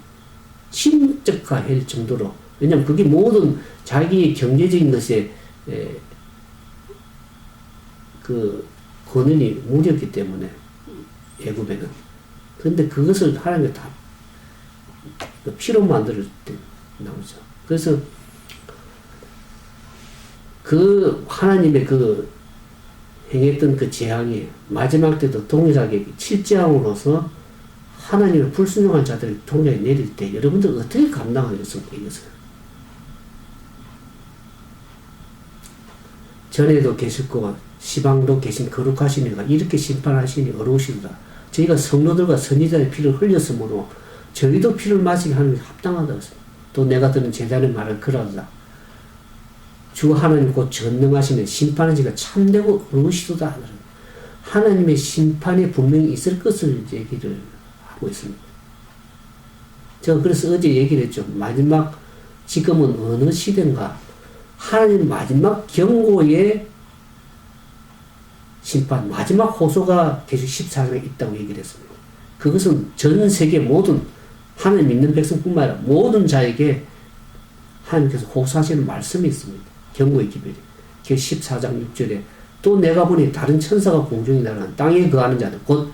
침적화할 정도로. 왜냐하면 그게 모든 자기의 경제적인 것에 근원이 물이었기 때문에 애굽에는. 그런데 그것을 하나님이 다 피로 만들 때 나오죠. 그래서 하나님의 행했던 재앙이 마지막 때도 동일하게 7재앙으로서 하나님의 불순종한 자들이 동일하게 내릴 때 여러분들 어떻게 감당하겠습니까? 이것을. 전에도 계셨고 시방도 계신 거룩하신 이가 이렇게 심판하시니 어려우시도다. 저희가 성도들과 선지자의 피를 흘렸으므로 저희도 피를 마시게 하는 게 합당하다고 했습니다. 또 내가 들은 제자의 말을 그러하다. 주 하나님 곧 전능하시는 심판은 지가 참되고 어려우시도다. 하나님의 심판이 분명히 있을 것을 얘기를 하고 있습니다. 제가 그래서 어제 얘기를 했죠. 마지막 지금은 어느 시대인가. 하나님 마지막 경고의 심판, 마지막 호소가 계속 14장에 있다고 얘기를 했습니다. 그것은 전 세계 모든 하나님 믿는 백성뿐만 아니라 모든 자에게 하나님께서 호소하시는 말씀이 있습니다. 경고의 기별이. 14장 6절에 또 내가 보니 다른 천사가 공중에 날아가는 땅에 거하는 자들 곧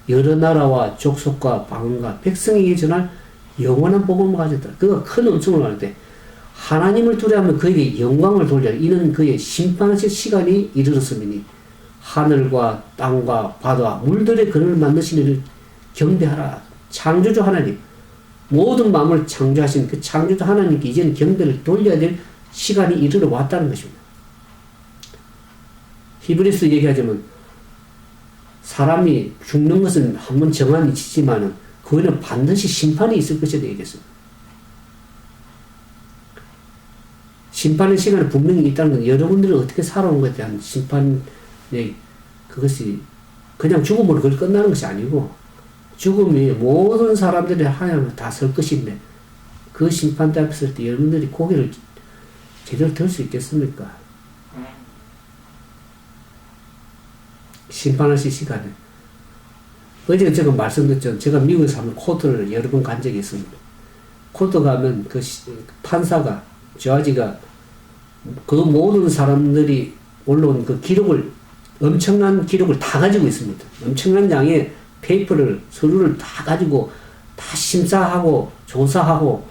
여러 나라와 족속과 방언과 백성에게 전할 영원한 복음을 가졌더라. 그가 큰 음성을 하는데 하나님을 두려워하면 그에게 영광을 돌리라. 이는 그의 심판하실 시간이 이르렀으니 하늘과 땅과 바다와 물들의 근원을 만드신 이를 경배하라. 창조주 하나님, 모든 마음을 창조하신 그 창조주 하나님께 이제는 경배를 돌려야 될 시간이 이르러 왔다는 것입니다. 히브리서 얘기하자면 사람이 죽는 것은 한번 정한 이치지만은 그거는 반드시 심판이 있을 것이라 얘기했습니다. 심판의 시간이 분명히 있다는 건 여러분들이 어떻게 살아온 것에 대한 심판의 그것이 그냥 죽음으로 그걸 끝나는 것이 아니고 죽음이 모든 사람들이 하나님을 다 설 것인데 그 심판대 앞에 설 때 여러분들이 고개를 제대로 들 수 있겠습니까? 심판하실 시간에. 어제 제가 말씀드렸죠. 제가 미국에서 한번 코트를 여러 번 간 적이 있습니다. 코트 가면 판사가, 저지가 그 모든 사람들이 올라온 엄청난 기록을 다 가지고 있습니다. 엄청난 양의 서류를 다 가지고 다 심사하고 조사하고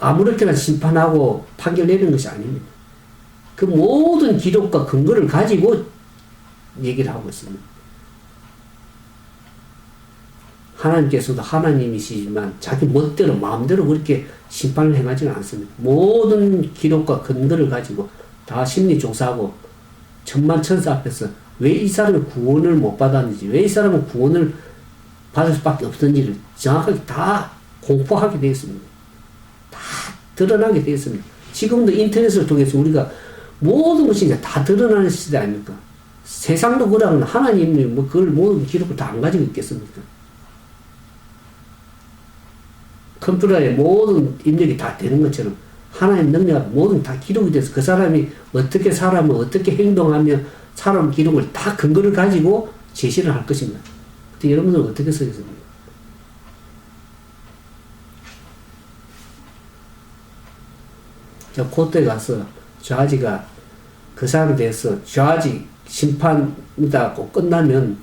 아무렇게나 심판하고 판결 내리는 것이 아닙니다. 그 모든 기록과 근거를 가지고 얘기를 하고 있습니다. 하나님께서도 하나님이시지만 자기 멋대로 마음대로 그렇게 심판을 행하지는 않습니다. 모든 기록과 근거를 가지고 다 심리조사하고 천만천사 앞에서 왜 이 사람이 구원을 못 받았는지, 왜 이 사람은 구원을 받을 수밖에 없었는지를 정확하게 다 공포하게 되어 있습니다. 다 드러나게 되어 있습니다. 지금도 인터넷을 통해서 우리가 모든 것이 이제 다 드러나는 시대 아닙니까? 세상도 그러면 하나님이 뭐 그걸 모든 기록을 다 안 가지고 있겠습니까? 컴퓨터에 모든 입력이 다 되는 것처럼 하나님 능력 모든 다 기록이 돼서 그 사람이 어떻게 살아면 어떻게 행동하며 사람 기록을 다 근거를 가지고 제시를 할 것입니다. 근데 여러분들은 어떻게 쓰겠습니까? 저 그때 가서 좌지가 그 사람에 대해서 좌지 심판이다고 끝나면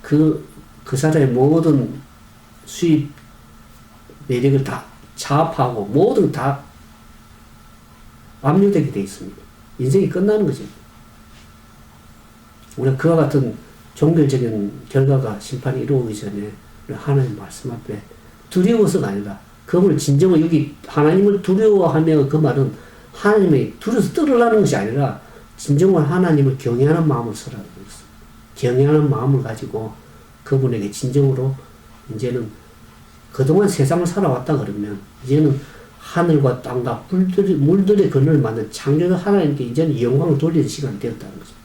그 사람의 모든 수입 내력을 다 차압하고 모든 다 압류되게 되어 있습니다. 인생이 끝나는 거죠. 우리가 그와 같은 종결적인 결과가 심판이 이루어오기 전에 하나님 말씀 앞에 두려워서가 아니라 그걸 진정으로 여기 하나님을 두려워하며 그 말은 하나님의 두려워서 떨어라는 것이 아니라 진정으로 하나님을 경외하는 마음을 쓰라는 것입니다. 경외하는 마음을 가지고 그분에게 진정으로 이제는 그동안 세상을 살아왔다 그러면 이제는 하늘과 땅과 물들의 근원을 만든 창조주 하나님께 이제는 영광을 돌리는 시간이 되었다는 것입니다.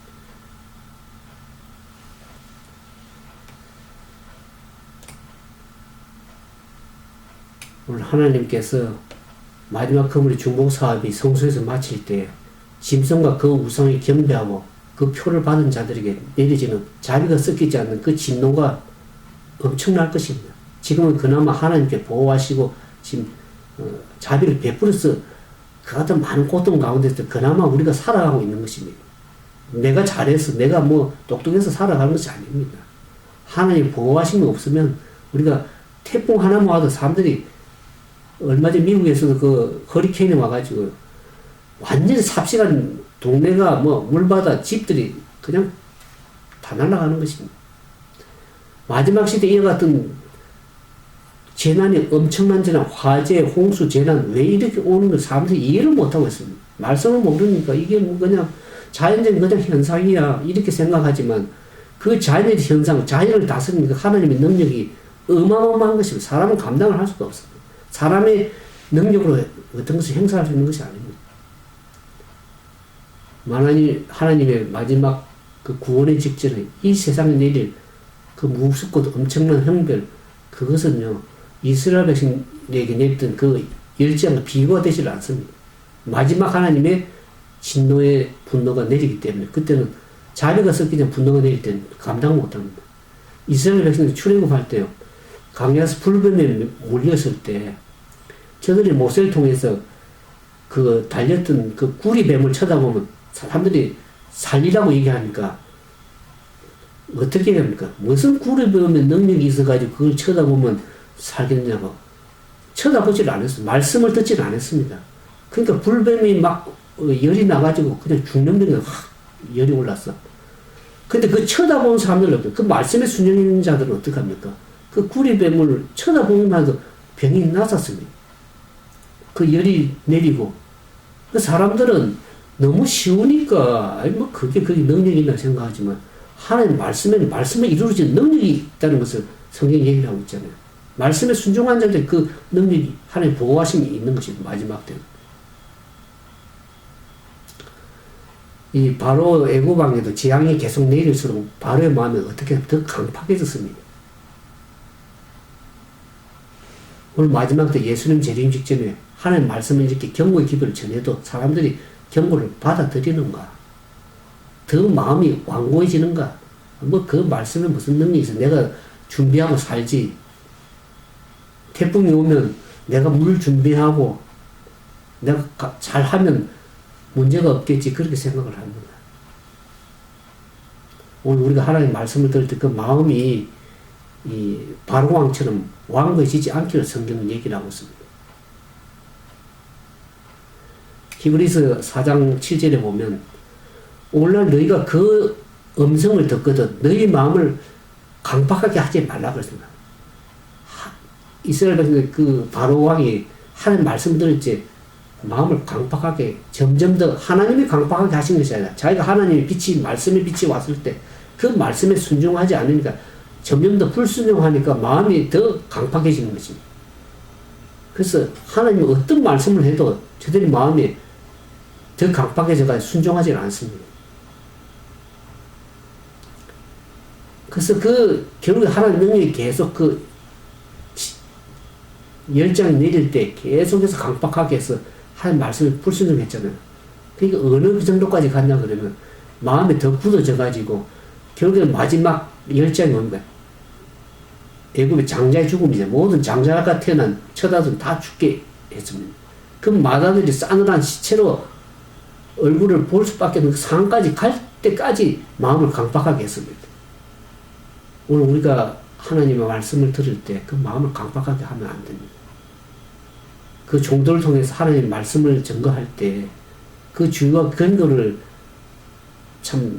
오늘 하나님께서 마지막 그물의 중복 사업이 성소에서 마칠 때 짐승과 그 우상에 경배하고 그 표를 받은 자들에게 내려지는 자비가 섞이지 않는 그 진노가 엄청날 것입니다. 지금은 그나마 하나님께 보호하시고 지금 자비를 베풀어서 그 같은 많은 고통 가운데서 그나마 우리가 살아가고 있는 것입니다. 내가 잘해서 내가 뭐 똑똑해서 살아가는 것이 아닙니다. 하나님 보호하심이 없으면 우리가 태풍 하나만 와도 사람들이 얼마 전 미국에서도 그 허리케인이 와가지고 완전히 삽시간 동네가 뭐 물바다 집들이 그냥 다 날아가는 것입니다. 마지막 시대에 이와 같은 재난이 엄청난 재난, 화재, 홍수, 재난 왜 이렇게 오는 걸 사람들이 이해를 못하고 있습니다. 말씀을 모르니까 이게 뭐 그냥 자연적인 그냥 현상이야 이렇게 생각하지만 그 자연의 현상, 자연을 다스리는 그 하나님의 능력이 어마어마한 것입니다. 사람은 감당을 할 수가 없습니다. 사람의 능력으로 어떤 것을 행사할 수 있는 것이 아닙니다. 하나님의 마지막 그 구원의 직전에 이 세상에 내릴 그 무섭고도 엄청난 형벌, 그것은요, 이스라엘 백성에게 내렸던 그 열지와 비교가 되질 않습니다. 마지막 하나님의 진노의 분노가 내리기 때문에 그때는 자비가 섞이지 않은 분노가 내릴 때는 감당 못합니다. 이스라엘 백성이 출애굽할 때요, 강야에서 불뱀에 몰렸을 때 저들이 모세를 통해서 그 달렸던 그 구리뱀을 쳐다보면 사람들이 살리라고 얘기하니까 어떻게 합니까? 무슨 구리뱀의 능력이 있어가지고 그걸 쳐다보면 살겠냐고. 쳐다보질 않았어요. 말씀을 듣질 않았습니다. 그러니까 불뱀이 막 열이 나가지고 그냥 죽는 병이 확 열이 올랐어. 근데 그 쳐다보는 사람들은 그 말씀에 순종 있는 자들은 어떡합니까? 그 구리뱀을 쳐다보기만 해도 병이 났었습니다. 그 열이 내리고. 그 사람들은 너무 쉬우니까, 아니, 뭐, 그게 능력이 있나 생각하지만, 하나님 말씀에 이루어진 능력이 있다는 것을 성경이 얘기를 하고 있잖아요. 말씀에 순종한 자들 그 능력이, 하나님 보호하심이 있는 것입니다. 마지막 때는. 이 바로 애고방에도 재앙이 계속 내릴수록 바로의 마음이 어떻게 더 강팍해졌습니다. 오늘 마지막 때 예수님 재림 직전에 하나님 말씀을 이렇게 경고의 기도를 전해도 사람들이 경고를 받아들이는가? 더 마음이 완고해지는가? 뭐 그 말씀에 무슨 능력이 있어? 내가 준비하고 살지. 태풍이 오면 내가 물 준비하고 내가 잘하면 문제가 없겠지. 그렇게 생각을 합니다. 오늘 우리가 하나님 말씀을 들을 때 그 마음이 이 바로왕처럼 완고해지지 않기를 성경은 얘기를 하고 있습니다. 히브리서 4장 7절에 보면 오늘날 너희가 그 음성을 듣거든 너희 마음을 강팍하게 하지 말라 그랬습니다. 이스라엘 백성들 그 바로 왕이 하나님 말씀 들을 때 마음을 강팍하게 점점 더 하나님이 강팍하게 하신 것이 아니라 자기가 하나님의 빛이 말씀의 빛이 왔을 때 그 말씀에 순종하지 않으니까 점점 더 불순종하니까 마음이 더 강팍해지는 것입니다. 그래서 하나님이 어떤 말씀을 해도 저들이 마음이 더 강팍해져가 순종하지 않습니다. 그래서 결국에 하나님 능력이 계속 열장이 내릴 때 계속해서 강팍하게 해서 하나님 말씀을 불순종했잖아요. 그러니까 어느 정도까지 갔냐 그러면 마음이 더 굳어져가지고 결국에 마지막 열장이 옵니다. 애굽의 장자의 죽음이죠. 모든 장자가 태어난 첫 아들 다 죽게 했습니다. 그 마다들이 싸늘한 시체로 얼굴을 볼 수밖에 없는 그 상황까지 갈 때까지 마음을 강팍하게 했습니다. 오늘 우리가 하나님의 말씀을 들을 때 그 마음을 강팍하게 하면 안 됩니다. 그 종도를 통해서 하나님의 말씀을 증거할 때 그 주의와 근거를 참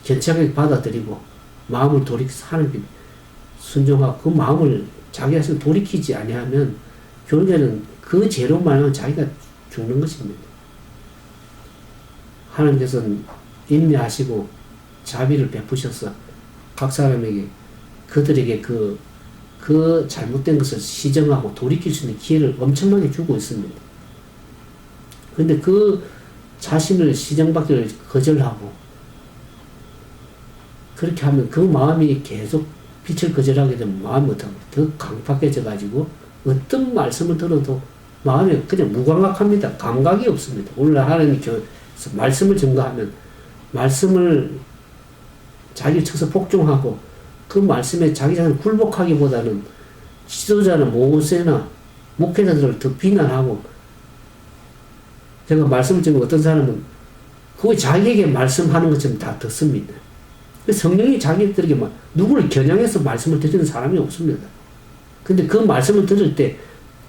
견착하게 받아들이고 마음을 돌이켜서 하나님께 순종하고 그 마음을 자기 자신을 돌이키지 아니하면 결국에는 그 죄로 말하면 자기가 죽는 것입니다. 하나님께서는 인내하시고 자비를 베푸셔서 각 사람에게 그들에게 그 잘못된 것을 시정하고 돌이킬 수 있는 기회를 엄청나게 주고 있습니다. 그런데 그 자신을 시정받기를 거절하고 그렇게 하면 그 마음이 계속 빛을 거절하게 되면 마음이 더 강팍해져 가지고 어떤 말씀을 들어도 마음이 그냥 무감각합니다. 감각이 없습니다. 오늘날 하나님께서 말씀을 증거하면 말씀을 자기 쳐서 복종하고 그 말씀에 자기 자신을 굴복하기보다는 지도자나 모세나 목회자들을 더 비난하고 제가 말씀을 듣는 어떤 사람은 그거 자기에게 말씀하는 것처럼 다 듣습니다. 성령이 자기들에게 막 누구를 겨냥해서 말씀을 드리는 사람이 없습니다. 근데 그 말씀을 들을 때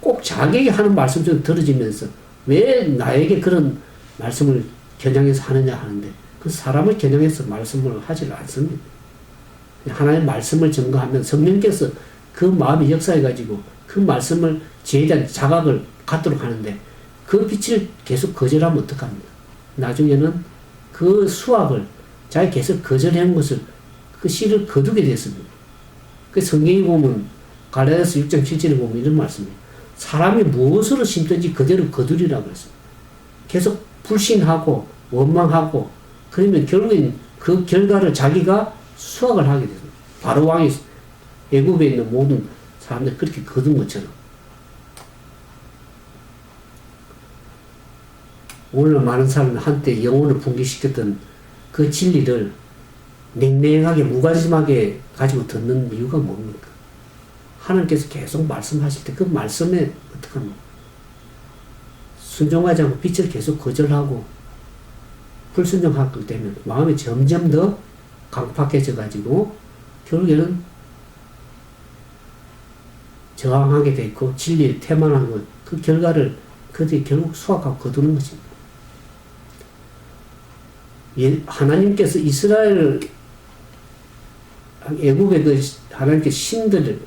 꼭 자기에게 하는 말씀처럼 들어지면서 왜 나에게 그런 말씀을 겨냥해서 하느냐 하는데 그 사람을 겨냥해서 말씀을 하지 않습니다. 하나님의 말씀을 증거하면 성령께서 그 마음이 역사해가지고 그 말씀을 죄에 대한 자각을 갖도록 하는데 그 빛을 계속 거절하면 어떡합니까? 나중에는 그 수학을 자기 계속 거절한 것을 그 씨를 거두게 됐습니다. 그 성경에 보면 갈라디아서 6장 7절에 보면 이런 말씀이에요. 사람이 무엇으로 심든지 그대로 거두리라고 그랬습니다. 계속 불신하고 원망하고 그러면 결국엔 그 결과를 자기가 수확을 하게 됩니다. 바로 왕이 애굽에 있는 모든 사람들 그렇게 거둔 것처럼 오늘 많은 사람은 한때 영혼을 붕괴시켰던 그 진리를 냉랭하게 무관심하게 가지고 듣는 이유가 뭡니까? 하나님께서 계속 말씀하실 때 그 말씀에 어떡합니까? 순종하지 않고 빛을 계속 거절하고 불순종하게 되면 마음이 점점 더 강팍해져 가지고 결국에는 저항하게 돼 있고 진리에 태만한 것, 그 결과를 그들이 결국 수확하고 거두는 것입니다. 하나님께서 이스라엘 애국의 하나님께 신들을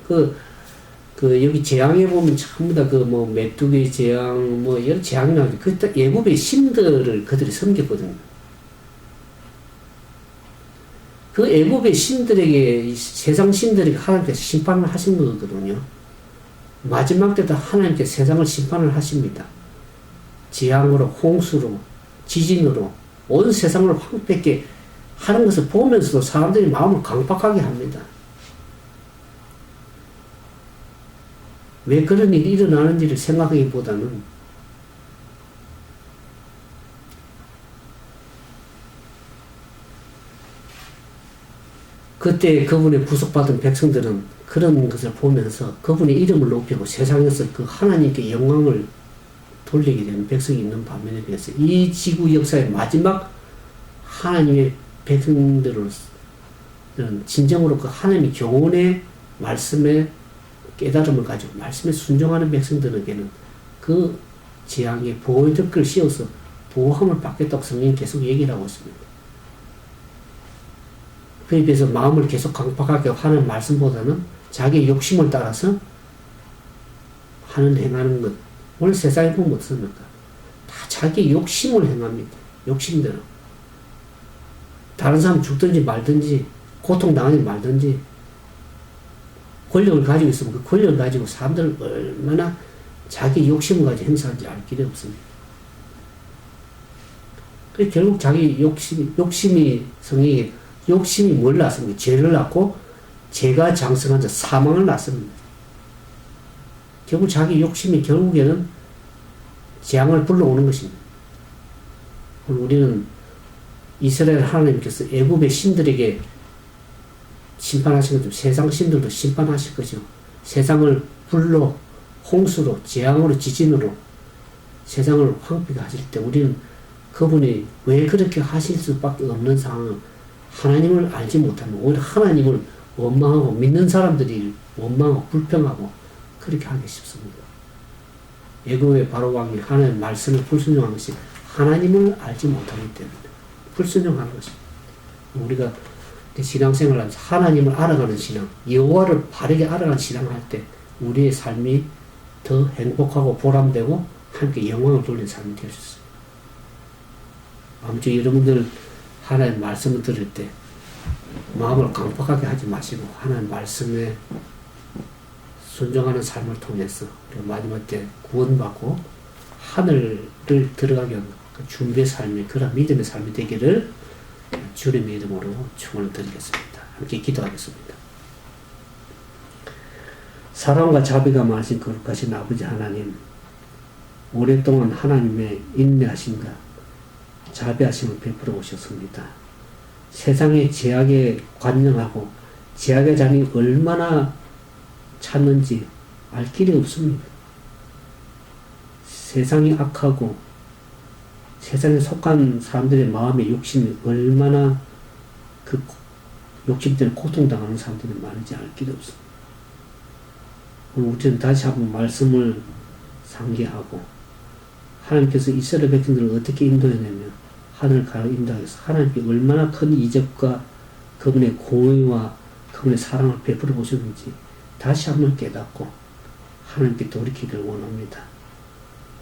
여기 재앙에 보면 전부 다 메뚜기 재앙 여러 재앙이 나오죠. 그때 애국의 신들을 그들이 섬겼거든요. 그 애국의 신들에게 세상 신들에게 하나님께서 심판을 하신 거거든요. 마지막 때도 하나님께 세상을 심판을 하십니다. 재앙으로, 홍수로, 지진으로 온 세상을 황폐하게 하는 것을 보면서도 사람들이 마음을 강팍하게 합니다. 왜 그런 일이 일어나는지를 생각하기보다는 그때 그분의 구속받은 백성들은 그런 것을 보면서 그분의 이름을 높이고 세상에서 그 하나님께 영광을 돌리게 되는 백성이 있는 반면에 비해서 이 지구 역사의 마지막 하나님의 백성들은 진정으로 그 하나님의 교훈의 말씀에 깨달음을 가지고 말씀에 순종하는 백성들에게는 그 재앙의 보호의 덕을 씌워서 보호함을 받겠다고 성경이 계속 얘기를 하고 있습니다. 그에 비해서 마음을 계속 강팍하게 하는 말씀보다는 자기의 욕심을 따라서 행하는 것, 오늘 세상에 보면 어떻습니까? 다 자기 욕심을 행합니다. 욕심대로. 다른 사람 죽든지 말든지, 고통당하든지 말든지, 권력을 가지고 있으면 그 권력을 가지고 사람들을 얼마나 자기 욕심을 가지고 행사하는지 알 길이 없습니다. 그 결국 자기 욕심이 성령이 욕심이 뭘 낳습니까? 죄를 낳고 죄가 장성한 자 사망을 낳습니다. 결국 자기 욕심이 결국에는 재앙을 불러오는 것입니다. 우리는 이스라엘 하나님께서 애굽의 신들에게 심판하신 것처럼 세상 신들도 심판하실 것이요. 세상을 불로, 홍수로, 재앙으로, 지진으로 세상을 황폐하게 하실 때 우리는 그분이 왜 그렇게 하실 수밖에 없는 상황은 하나님을 알지 못하면 오히려 하나님을 원망하고 믿는 사람들이 원망하고 불평하고 그렇게 하기 쉽습니다. 애굽의 바로 왕이 하나님의 말씀을 불순종한 것이 하나님을 알지 못하기 때문에 불순종하는 것입니다. 우리가 신앙생활을 하면서 하나님을 알아가는 신앙, 여호와를 바르게 알아가는 신앙을 할 때 우리의 삶이 더 행복하고 보람되고 함께 영광을 돌리는 삶이 될 수 있습니다. 아무쪼록 여러분들 하나님의 말씀을 들을 때 마음을 강팍하게 하지 마시고 하나님의 말씀에 순종하는 삶을 통해서 마지막 때 구원받고 하늘을 들어가게 하는 그 준비의 삶이 그런 믿음의 삶이 되기를 주님의 이름으로 축원을 드리겠습니다. 함께 기도하겠습니다. 사랑과 자비가 많으신 거룩하신 아버지 하나님, 오랫동안 하나님의 인내하심과 자비하심을 베풀어 오셨습니다. 세상의 죄악에 관념하고 죄악의 장이 얼마나 찾는지 알 길이 없습니다. 세상이 악하고 세상에 속한 사람들의 마음의 욕심이 얼마나 그 욕심 때문에 고통당하는 사람들이 많은지 알 길이 없습니다. 오늘 우리는 다시 한번 말씀을 상기하고 하나님께서 이스라엘 백성들을 어떻게 인도해내며 하늘을 가로 인도하여서 하나님께 얼마나 큰 이적과 그분의 공의와 그분의 사랑을 베풀어 보셨는지 다시 한번 깨닫고 하나님께 돌이키기를 원합니다.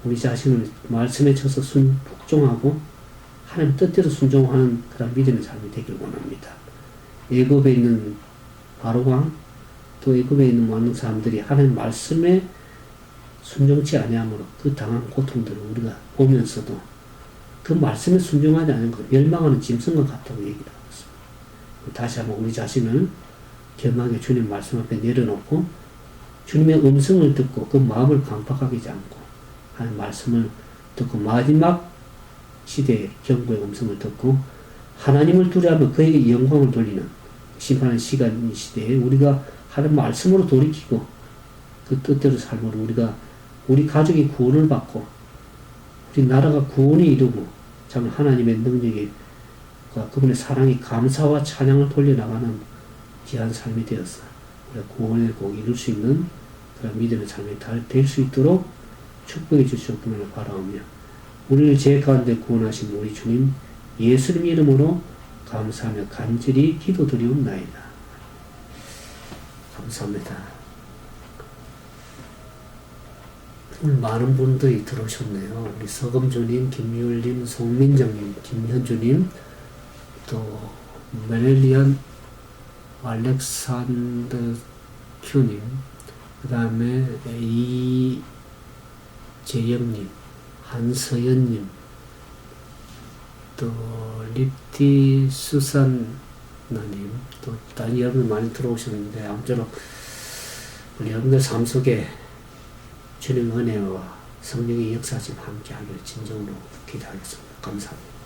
우리 자신을 말씀에 쳐서 복종하고 하나님 뜻대로 순종하는 그런 믿음의 삶이 되길 원합니다. 애굽에 있는 바로왕 또 애굽에 있는 많은 사람들이 하나님 말씀에 순종치 아니함으로 그 당한 고통들을 우리가 보면서도 그 말씀에 순종하지 않은 것 멸망하는 짐승과 같다고 얘기를 하고 있습니다. 다시 한번 우리 자신을 겸하게 주님 말씀 앞에 내려놓고 주님의 음성을 듣고 그 마음을 강팍하게 하지 않고 하나님 말씀을 듣고 마지막 시대의 경고의 음성을 듣고 하나님을 두려워하며 그에게 영광을 돌리는 심판의 시간 시대에 우리가 하나님 말씀으로 돌이키고 그 뜻대로 삶으로 우리가 우리 가족이 구원을 받고 우리 나라가 구원이 이루고 참 하나님의 능력에 그분의 사랑이 감사와 찬양을 돌려나가는 귀한 삶이 되어서 우리가 구원을 꼭 이룰 수 있는 그런 믿음의 삶이 될 수 있도록 축복해 주시옵기를 바라오며 우리를 죄 가운데 구원하신 우리 주님 예수님 이름으로 감사하며 간절히 기도드리옵나이다. 감사합니다. 오늘 많은 분들이 들어오셨네요. 우리 서금주님, 김유일님, 송민정님, 김현주님, 또 메넬리안 알렉산더 큐님, 그 다음에 이재영님, 한서연님, 또 립티 수산나님, 또 다른 여러분 많이 들어오셨는데 아무쪼록 우리 여러분들 삶 속에 주님의 은혜와 성령의 역사심 함께 하기를 진정으로 기도하겠습니다. 감사합니다.